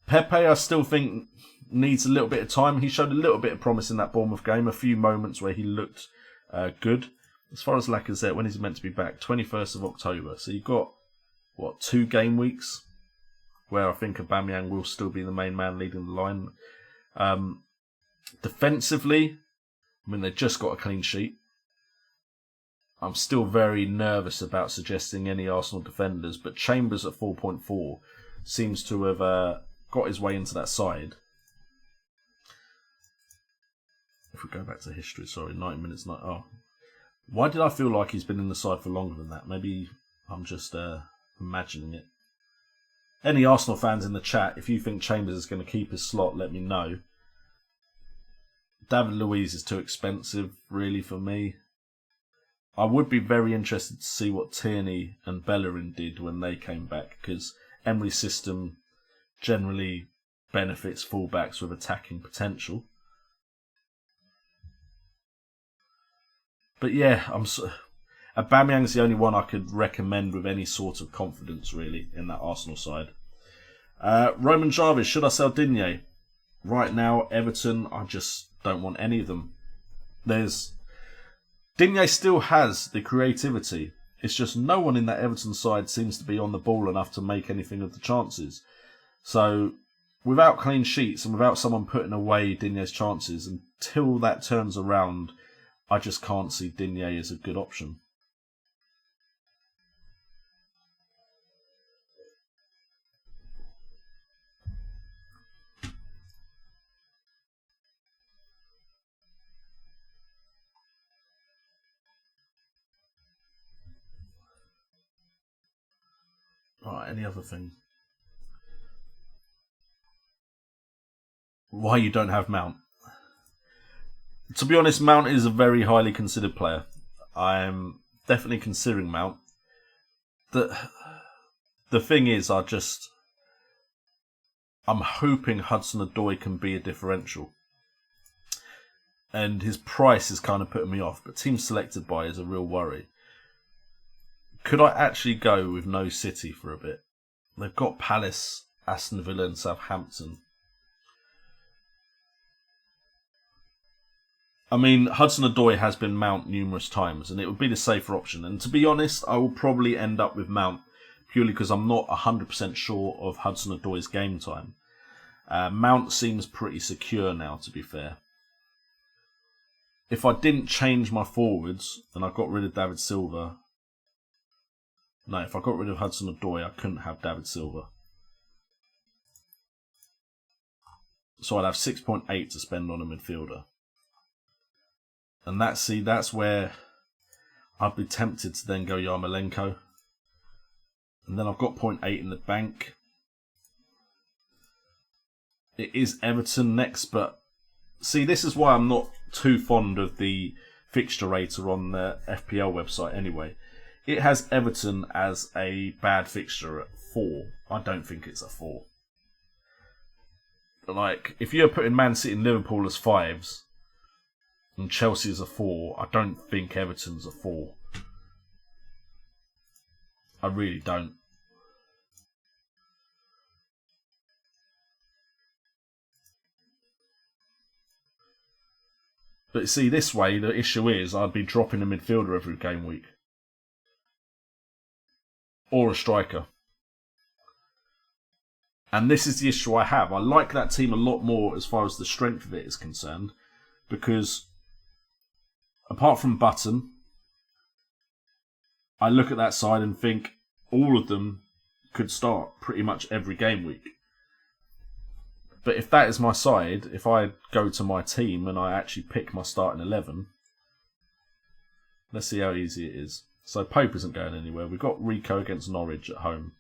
Speaker 3: Pepe, I still think, needs a little bit of time. He showed a little bit of promise in that Bournemouth game. A few moments where he looked good. As far as Lacazette, when is he meant to be back? 21st of October. So you've got, 2 game weeks where I think Aubameyang will still be the main man leading the line. Defensively, I mean, they've just got a clean sheet. I'm still very nervous about suggesting any Arsenal defenders, but Chambers at 4.4 seems to have got his way into that side. If we go back to history, 90 minutes. Why did I feel like he's been in the side for longer than that? Maybe I'm just imagining it. Any Arsenal fans in the chat, if you think Chambers is going to keep his slot, let me know. David Luiz is too expensive, really, for me. I would be very interested to see what Tierney and Bellerin did when they came back, because Emery's system generally benefits fullbacks with attacking potential. But yeah, Aubameyang's the only one I could recommend with any sort of confidence, really, in that Arsenal side. Roman Jarvis, should I sell Digne? Right now, Everton, I just don't want any of them. Digne still has the creativity. It's just no one in that Everton side seems to be on the ball enough to make anything of the chances. So, without clean sheets and without someone putting away Digne's chances, until that turns around, I just can't see Digne as a good option. Right, any other thing? Why you don't have Mount? To be honest, Mount is a very highly considered player. I'm definitely considering Mount. The thing is, I'm hoping Hudson-Odoi can be a differential. And his price is kind of putting me off, but team selected by is a real worry. Could I actually go with no City for a bit? They've got Palace, Aston Villa and Southampton. I mean, Hudson-Odoi has been Mount numerous times, and it would be the safer option. And to be honest, I will probably end up with Mount, purely because I'm not 100% sure of Hudson-Odoi's game time. Mount seems pretty secure now, to be fair. If I didn't change my forwards, and I got rid of David Silva... No, if I got rid of Hudson-Odoi, I couldn't have David Silva. So I'd have 6.8 to spend on a midfielder. And that's where I'd be tempted to then go Yarmolenko. And then I've got 0.8 in the bank. It is Everton next, but see, this is why I'm not too fond of the fixture rater on the FPL website anyway. It has Everton as a bad fixture at 4. I don't think it's a 4. Like, if you're putting Man City and Liverpool as 5s, and Chelsea as a 4, I don't think Everton's a 4. I really don't. But see, this way, the issue is I'd be dropping a midfielder every game week. Or a striker. And this is the issue I have. I like that team a lot more as far as the strength of it is concerned. Because, apart from Button, I look at that side and think all of them could start pretty much every game week. But if that is my side, if I go to my team and I actually pick my starting 11, Let's see how easy it is. So Pope isn't going anywhere. We've got Rico against Norwich at home.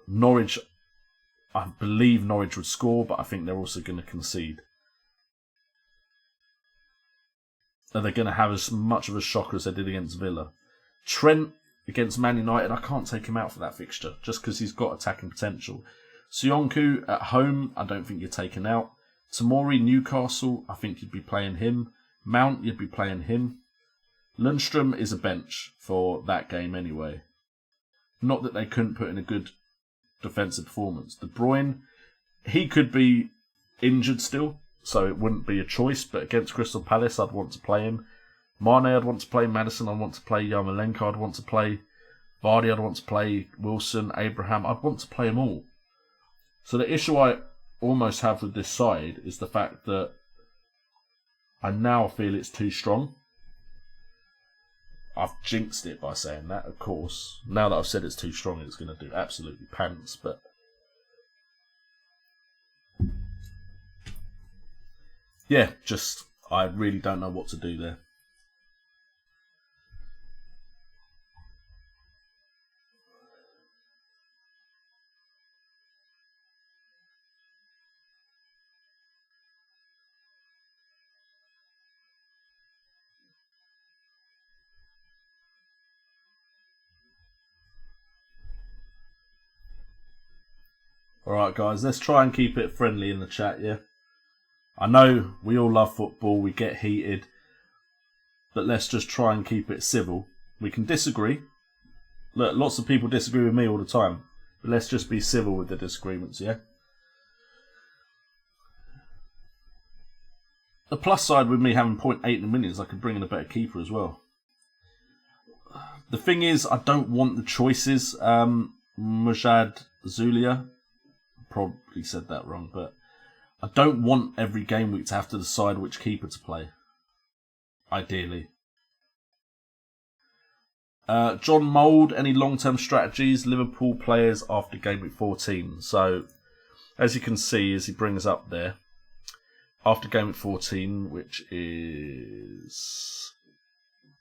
Speaker 3: Norwich, I believe Norwich would score, but I think they're also going to concede. Are they going to have as much of a shocker as they did against Villa? Trent against Man United, I can't take him out for that fixture, just because he's got attacking potential. Sionku at home, I don't think you're taken out. Tomori, Newcastle, I think you'd be playing him. Mount, you'd be playing him. Lundstrom is a bench for that game anyway. Not that they couldn't put in a good defensive performance. De Bruyne, he could be injured still, so it wouldn't be a choice, but against Crystal Palace, I'd want to play him. Mane, I'd want to play. Maddison, I'd want to play. Yarmolenko, I'd want to play. Vardy, I'd want to play. Wilson, Abraham, I'd want to play them all. So the issue I almost have with this side is the fact that I now feel it's too strong. I've jinxed it by saying that, of course. Now that I've said it's too strong, it's going to do absolutely pants, but yeah, just I really don't know what to do there. Alright guys, let's try and keep it friendly in the chat, yeah? I know we all love football, we get heated, but let's just try and keep it civil. We can disagree. Look, lots of people disagree with me all the time, but let's just be civil with the disagreements, yeah? The plus side with me having 0.8 in the millions, I could bring in a better keeper as well. The thing is, I don't want the choices. Mujad Zulia, probably said that wrong, but I don't want every game week to have to decide which keeper to play. Ideally. John Mould, any long-term strategies? Liverpool players after game week 14. So, as you can see, as he brings up there, after game week 14, which is,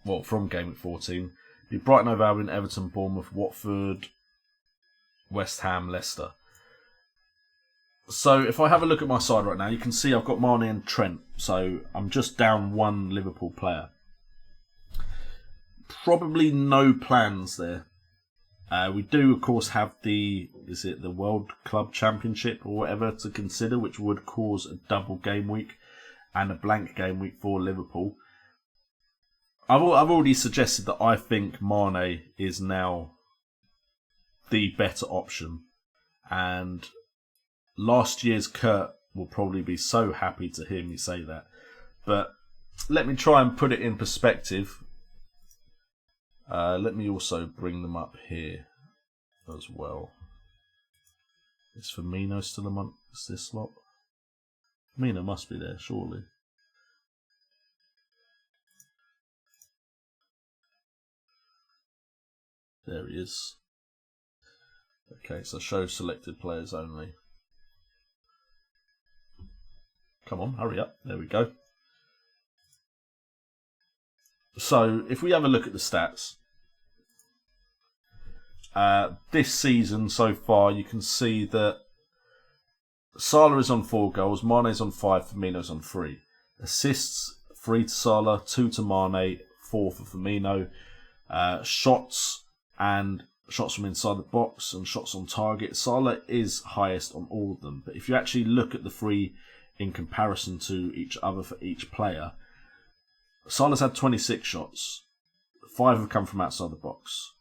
Speaker 3: well, from game week 14, be Brighton, Hove Albion, Everton, Bournemouth, Watford, West Ham, Leicester. So if I have a look at my side right now, you can see I've got Mane and Trent. So I'm just down one Liverpool player. Probably no plans there. We do, of course, have the World Club Championship or whatever to consider, which would cause a double game week and a blank game week for Liverpool. I've already suggested that I think Mane is now the better option, and last year's Kurt will probably be so happy to hear me say that. But let me try and put it in perspective. Let me also bring them up here as well. Is Firmino still amongst this lot? Firmino must be there, surely. There he is. Okay, so show selected players only. Come on, hurry up. There we go. So, if we have a look at the stats, this season so far, you can see that Salah is on 4 goals, Mane's on 5, Firmino's on 3. Assists, 3 to Salah, 2 to Mane, 4 for Firmino. Shots from inside the box and shots on target. Salah is highest on all of them, but if you actually look at the 3 in comparison to each other for each player, Salah's had 26 shots, 5 have come from outside the box.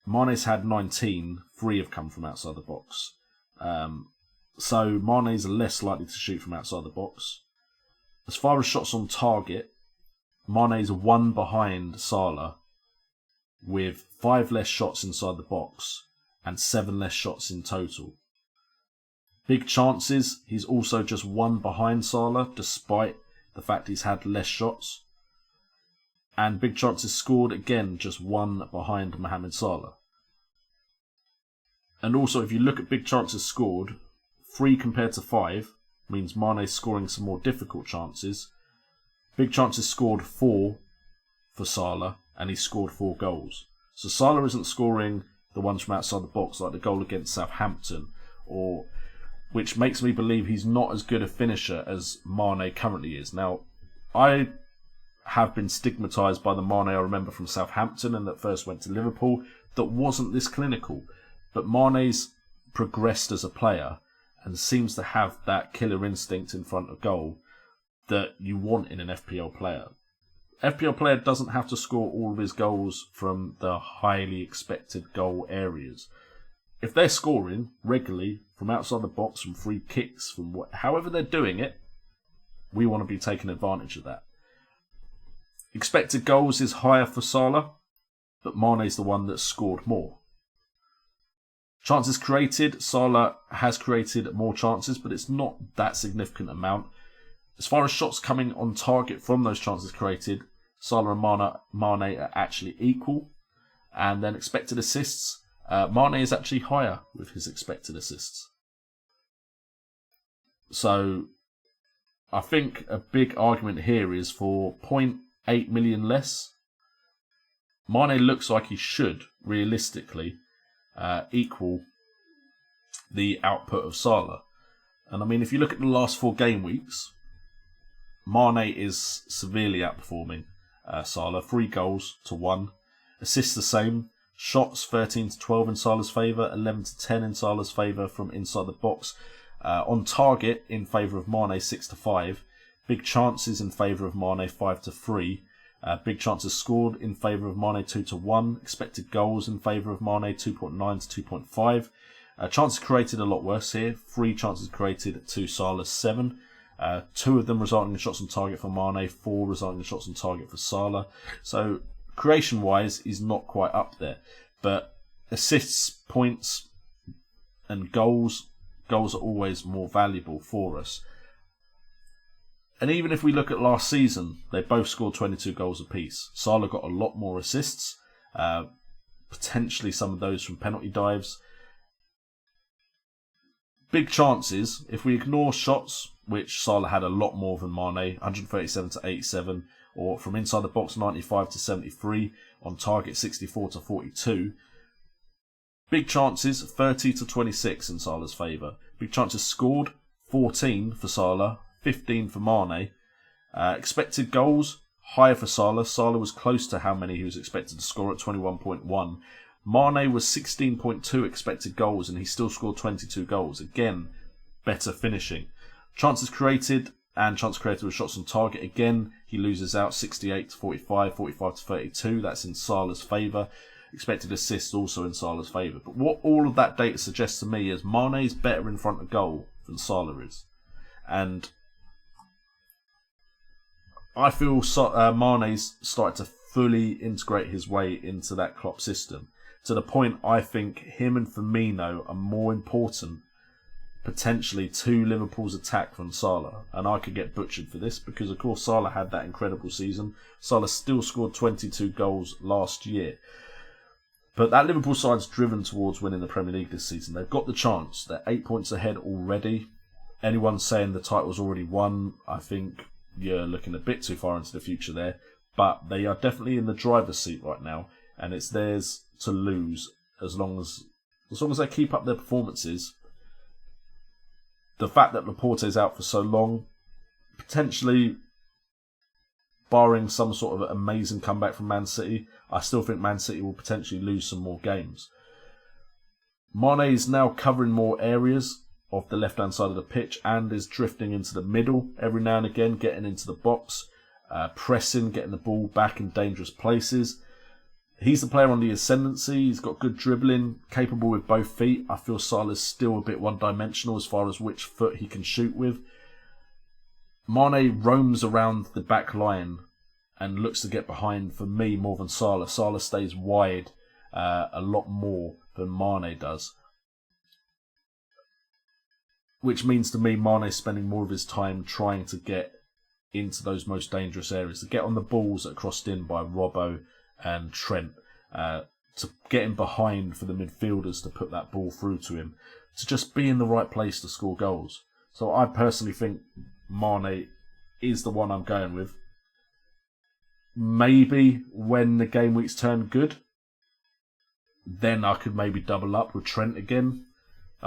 Speaker 3: Mane's had 19, 3 have come from outside the box. So Mane's less likely to shoot from outside the box. As far as shots on target, Mane's 1 behind Salah with 5 less shots inside the box and 7 less shots in total. Big chances, he's also just 1 behind Salah despite the fact he's had less shots. And big chances scored, again, just 1 behind Mohamed Salah. And also, if you look at big chances scored, 3 compared to 5 means Mane's scoring some more difficult chances. Big chances scored 4 for Salah, and he scored 4 goals. So Salah isn't scoring the ones from outside the box like the goal against Southampton, which makes me believe he's not as good a finisher as Mane currently is. Now, I have been stigmatised by the Mane I remember from Southampton and that first went to Liverpool that wasn't this clinical. But Mane's progressed as a player and seems to have that killer instinct in front of goal that you want in an FPL player. FPL player doesn't have to score all of his goals from the highly expected goal areas. If they're scoring regularly from outside the box, from free kicks, from however they're doing it, we want to be taking advantage of that. Expected goals is higher for Salah, but Mane's the one that's scored more. Chances created, Salah has created more chances, but it's not that significant amount. As far as shots coming on target from those chances created, Salah and Mane are actually equal. And then expected assists, Mane is actually higher with his expected assists. So I think a big argument here is for 0.8 million less. Mane looks like he should, realistically, equal the output of Salah. And I mean, if you look at the last 4 game weeks, Mane is severely outperforming Salah. 3 goals to 1. Assists the same. Shots 13 to 12 in Salah's favour. 11 to 10 in Salah's favour from inside the box. On target in favour of Mane 6 to 5. Big chances in favour of Mane 5 to 3. Big chances scored in favour of Mane 2 to 1. Expected goals in favour of Mane 2.9 to 2.5. Chances created a lot worse here. 3 chances created to Salah's 7. 2 of them resulting in shots on target for Mane, 4 resulting in shots on target for Salah. So creation-wise, he's not quite up there. But assists, points, and goals are always more valuable for us. And even if we look at last season, they both scored 22 goals apiece. Salah got a lot more assists, potentially some of those from penalty dives. Big chances, if we ignore shots, which Salah had a lot more than Mane, 137 to 87, or from inside the box 95 to 73, on target 64 to 42. Big chances, 30 to 26 in Salah's favour. Big chances scored, 14 for Salah, 15 for Mane. Expected goals, higher for Salah. Salah was close to how many he was expected to score at 21.1. Mane was 16.2 expected goals and he still scored 22 goals. Again, better finishing. Chances created and chance created with shots on target. Again, he loses out 68 to 45, 45 to 32. That's in Salah's favour. Expected assists also in Salah's favour. But what all of that data suggests to me is Mane's better in front of goal than Salah is. And I feel Mane's started to fully integrate his way into that Klopp system. To the point I think him and Firmino are more important potentially to Liverpool's attack than Salah. And I could get butchered for this because of course Salah had that incredible season. Salah still scored 22 goals last year. But that Liverpool side's driven towards winning the Premier League this season. They've got the chance. They're 8 points ahead already. Anyone saying the title's already won, I think you're looking a bit too far into the future there. But they are definitely in the driver's seat right now. And it's theirs to lose as long as they keep up their performances. The fact that Laporte's out for so long, potentially barring some sort of amazing comeback from Man City, I still think Man City will potentially lose some more games. Mane is now covering more areas of the left-hand side of the pitch and is drifting into the middle every now and again, getting into the box, pressing, getting the ball back in dangerous places. He's the player on the ascendancy. He's got good dribbling, capable with both feet. I feel Salah's still a bit one-dimensional as far as which foot he can shoot with. Mane roams around the back line and looks to get behind, for me, more than Salah. Salah stays wide a lot more than Mane does. Which means to me, Mane's spending more of his time trying to get into those most dangerous areas, to get on the balls that are crossed in by Robbo and Trent, to get him behind for the midfielders to put that ball through to him, to just be in the right place to score goals. So I personally think Mane is the one I'm going with. maybe when the game weeks turn good, then I could maybe double up with Trent again.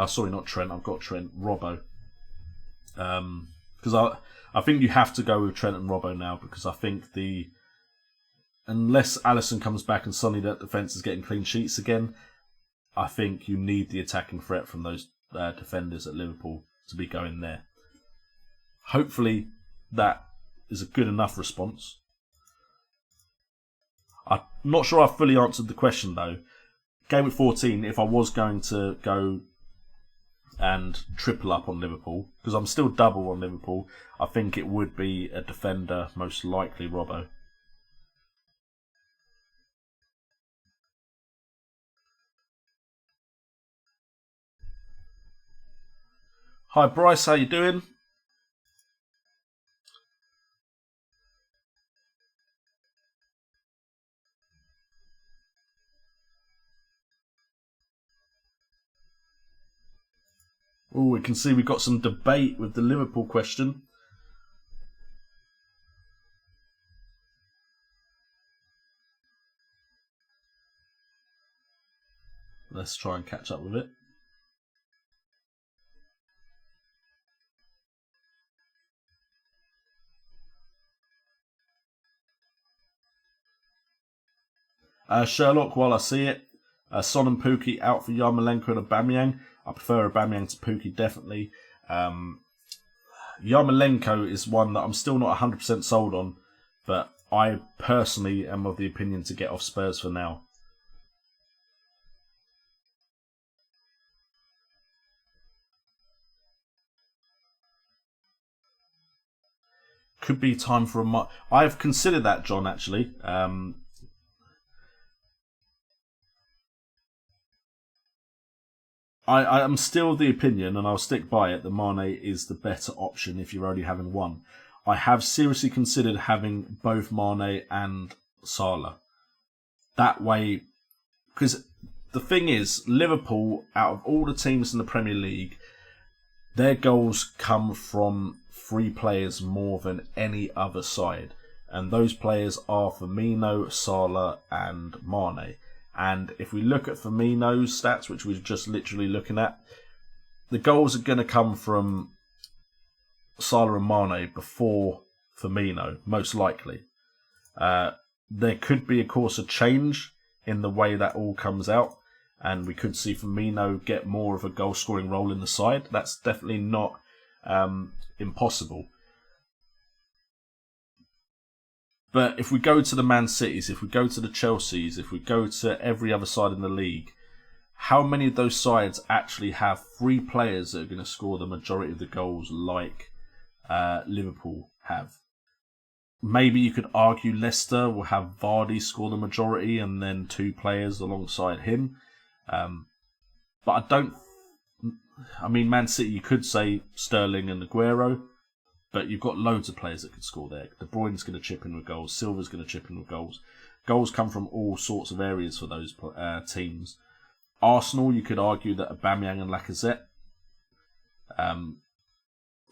Speaker 3: Sorry, not Trent. I've got Trent. Robbo. Because I think you have to go with Trent and Robbo now, because I think unless Alisson comes back and suddenly that defence is getting clean sheets again, I think you need the attacking threat from those defenders at Liverpool to be going there. Hopefully that is a good enough response. I'm not sure I fully answered the question though. Game week 14, if I was going to go and triple up on Liverpool, because I'm still double on Liverpool, I think it would be a defender, most likely Robbo. Hi Bryce, how you doing? Oh, we can see we've got some debate with the Liverpool question. Let's try and catch up with it. Sherlock, while I see it, Son and Pookie out for Yarmolenko and Aubameyang. I prefer Aubameyang to Pookie, definitely. Yarmolenko is one that I'm still not 100% sold on, but I personally am of the opinion to get off Spurs for now. Could be time for a... I've considered that, John, actually. I am still of the opinion, and I'll stick by it, that Mane is the better option if you're only having one. I have seriously considered having both Mane and Salah. That way, because the thing is, Liverpool, out of all the teams in the Premier League, their goals come from 3 players more than any other side. And those players are Firmino, Salah and Mane. And if we look at Firmino's stats, which we're just literally looking at, the goals are going to come from Salah and Mane before Firmino, most likely. There could be, of course, a change in the way that all comes out, and we could see Firmino get more of a goal-scoring role in the side. That's definitely not impossible. But if we go to the Man Cities, if we go to the Chelseas, if we go to every other side in the league, how many of those sides actually have 3 players that are going to score the majority of the goals like Liverpool have? Maybe you could argue Leicester will have Vardy score the majority and then 2 players alongside him. But I don't... I mean, Man City, you could say Sterling and Aguero, but you've got loads of players that could score there. De Bruyne's going to chip in with goals. Silva's going to chip in with goals. Goals come from all sorts of areas for those teams. Arsenal, you could argue that Aubameyang and Lacazette.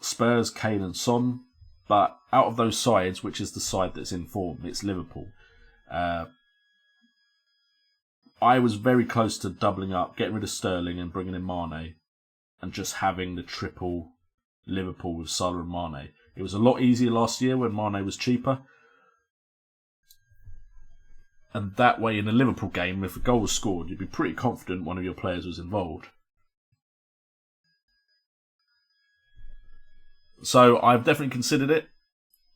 Speaker 3: Spurs, Kane and Son. But out of those sides, which is the side that's in form? It's Liverpool. I was very close to doubling up, getting rid of Sterling and bringing in Mane, and just having the triple Liverpool with Salah and Mane. It was a lot easier last year when Mane was cheaper. And that way, in a Liverpool game, if a goal was scored, you'd be pretty confident one of your players was involved. So I've definitely considered it.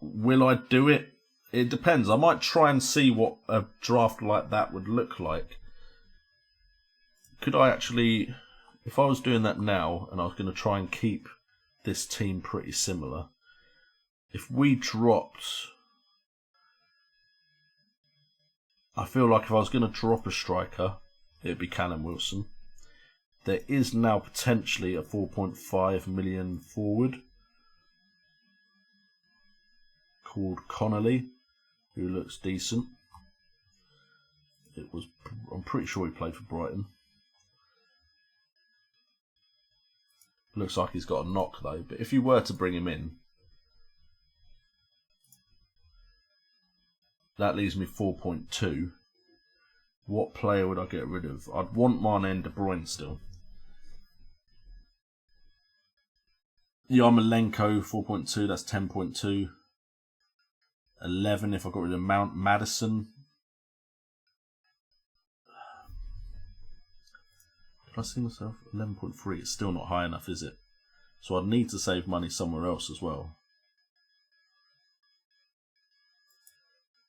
Speaker 3: Will I do it? It depends. I might try and see what a draft like that would look like. Could I actually... If I was doing that now, and I was going to try and keep this team pretty similar, if we dropped... I feel like if I was going to drop a striker, it'd be Callum Wilson. There is now potentially a 4.5 million forward called Connolly, who looks decent. I'm pretty sure he played for Brighton. Looks like he's got a knock though, but if you were to bring him in, That leaves me 4.2. What player would I get rid of? I'd want Mane and De Bruyne still. Yarmolenko, 4.2, that's 10.2. 11 if I got rid of Mount Madison. Did I see myself? 11.3, it's still not high enough, is it? So I'd need to save money somewhere else as well.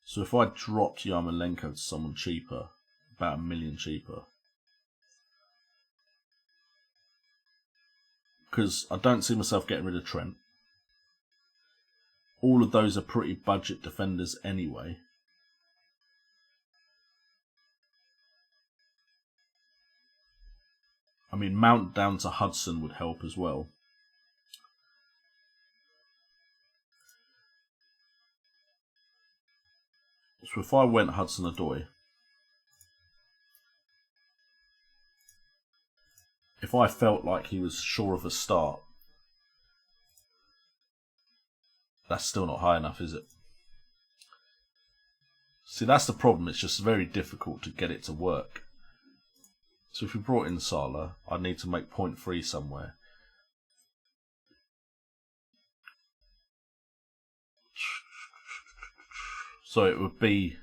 Speaker 3: So if I dropped Yarmolenko to someone cheaper, about $1 million cheaper. Because I don't see myself getting rid of Trent. All of those are pretty budget defenders anyway. I mean, Mount down to Hudson would help as well. So if I went Hudson-Odoi, if I felt like he was sure of a start, that's still not high enough, is it? See, that's the problem. It's just very difficult to get it to work. So if we brought in Salah, I'd need to make 0.3 somewhere. So it would be...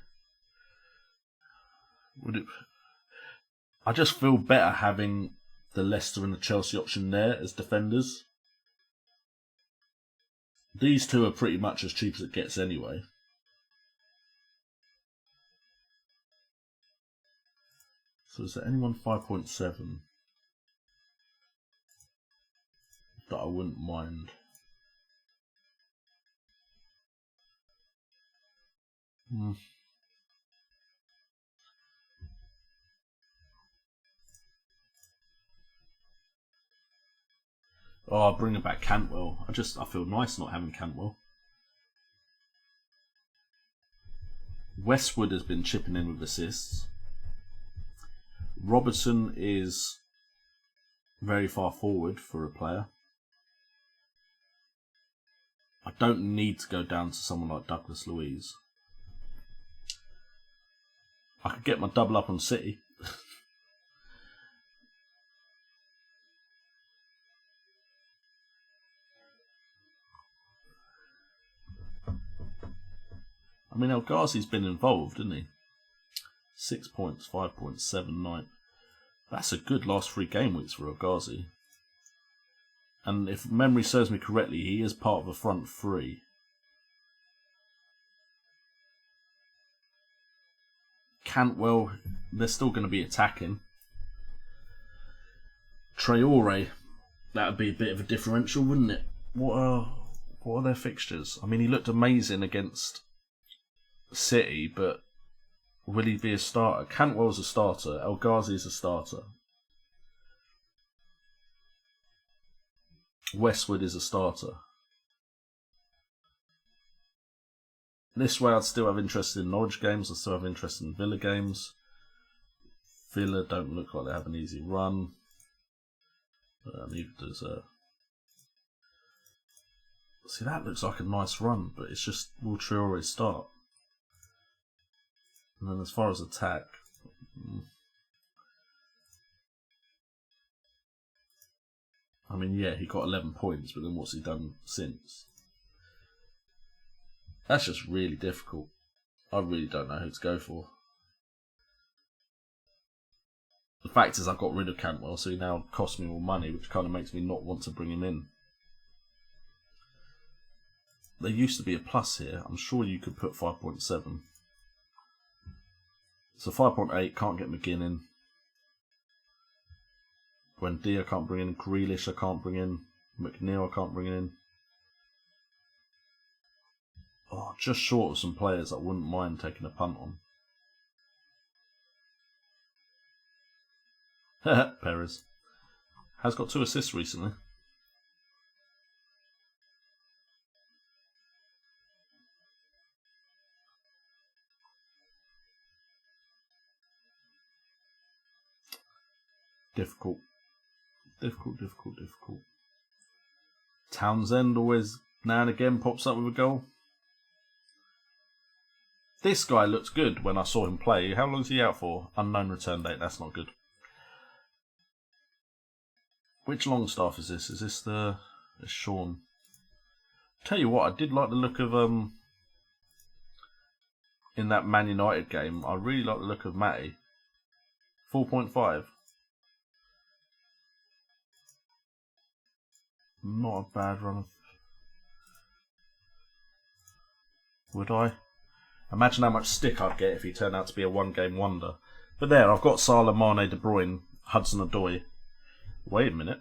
Speaker 3: I just feel better having the Leicester and the Chelsea option there as defenders. These two are pretty much as cheap as it gets anyway. So is there anyone 5.7 that I wouldn't mind? Oh, I'll bring back Cantwell. I feel nice not having Cantwell. Westwood has been chipping in with assists. Robertson is very far forward for a player. I don't need to go down to someone like Douglas Luiz. I could get my double up on City. I mean, El Ghazi's been involved, hasn't he? 6 points, 5 points, 7, 9. That's a good last 3 game weeks for El Ghazi. And if memory serves me correctly, he is part of a front 3. Cantwell, they're still going to be attacking. Traore, that would be a bit of a differential, wouldn't it? What are their fixtures? I mean, he looked amazing against City, but will he be a starter? Cantwell's a starter. El Ghazi's a starter. Westwood is a starter. This way I'd still have interest in Norwich games. I still have interest in Villa games. Villa don't look like they have an easy run. Neither does... See, that looks like a nice run, but it's just, will Traore start? And then as far as attack... I mean, yeah, he got 11 points, but then what's he done since? That's just really difficult. I really don't know who to go for. The fact is I got rid of Cantwell, so he now costs me more money, which kind of makes me not want to bring him in. There used to be a plus here. I'm sure you could put 5.7. So 5.8, can't get McGinn in. Buendia I can't bring in. Grealish I can't bring in. McNeil I can't bring in. Oh, just short of some players I wouldn't mind taking a punt on. Perez has got 2 assists recently. Difficult. Townsend always now and again pops up with a goal. This guy looked good when I saw him play. How long is he out for? Unknown return date. That's not good. Which Longstaff is this? Is this the Sean? Tell you what, I did like the look of in that Man United game. I really like the look of Matty. 4.5. Not a bad run. Would I? Imagine how much stick I'd get if he turned out to be a one-game wonder. But there, I've got Salah, Mane, De Bruyne, Hudson-Odoi. Wait a minute.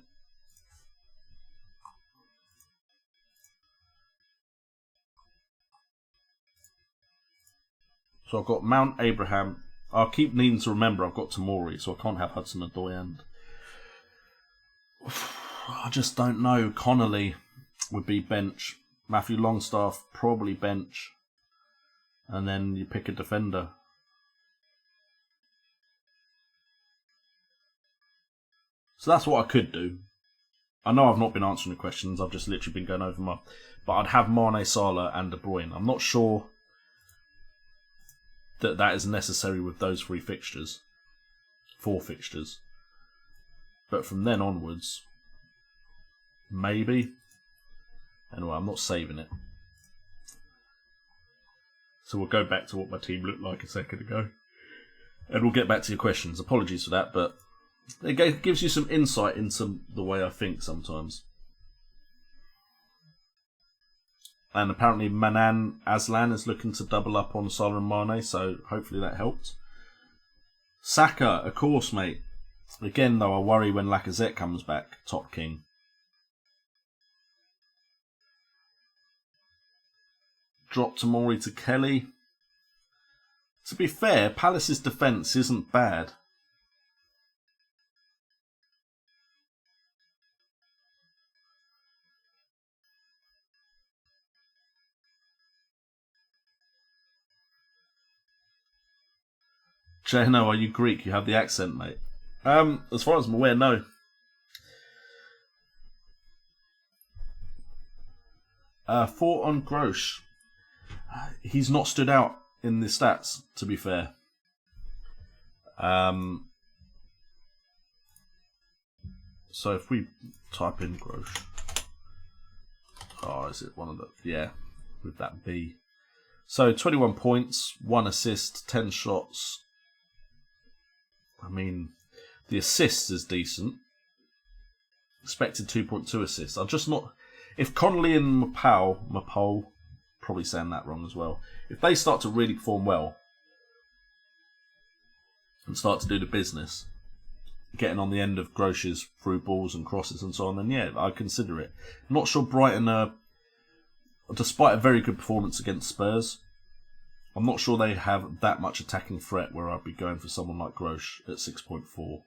Speaker 3: So I've got Mount Abraham. I'll keep needing to remember I've got Tomori, so I can't have Hudson-Odoi and... I just don't know. Connolly would be bench. Matthew Longstaff, probably bench. And then you pick a defender. So that's what I could do. I know I've not been answering the questions. I've just literally been going over them. But I'd have Mane, Salah and De Bruyne. I'm not sure that is necessary with those 4 fixtures. But from then onwards, maybe. Anyway, I'm not saving it. So we'll go back to what my team looked like a second ago. And we'll get back to your questions. Apologies for that, but it gives you some insight into the way I think sometimes. And apparently Manan Aslan is looking to double up on Salah and Mane, so hopefully that helped. Saka, of course, mate. Again, though, I worry when Lacazette comes back, top king. Drop Tomori to Kelly. To be fair, Palace's defence isn't bad. JNO, are you Greek? You have the accent, mate. As far as I'm aware, no. Four on Grosh. He's not stood out in the stats, to be fair. So if we type in Grosh. Oh, is it one of the... Yeah, with that B. So 21 points, 1 assist, 10 shots. I mean, the assist is decent. Expected 2.2 assists. I'm just not... If Connolly and Mapole, probably saying that wrong as well. If they start to really perform well and start to do the business, getting on the end of Grosh's through balls and crosses and so on, then yeah, I'd consider it. I'm not sure Brighton are, despite a very good performance against Spurs, I'm not sure they have that much attacking threat where I'd be going for someone like Grosh at 6.4.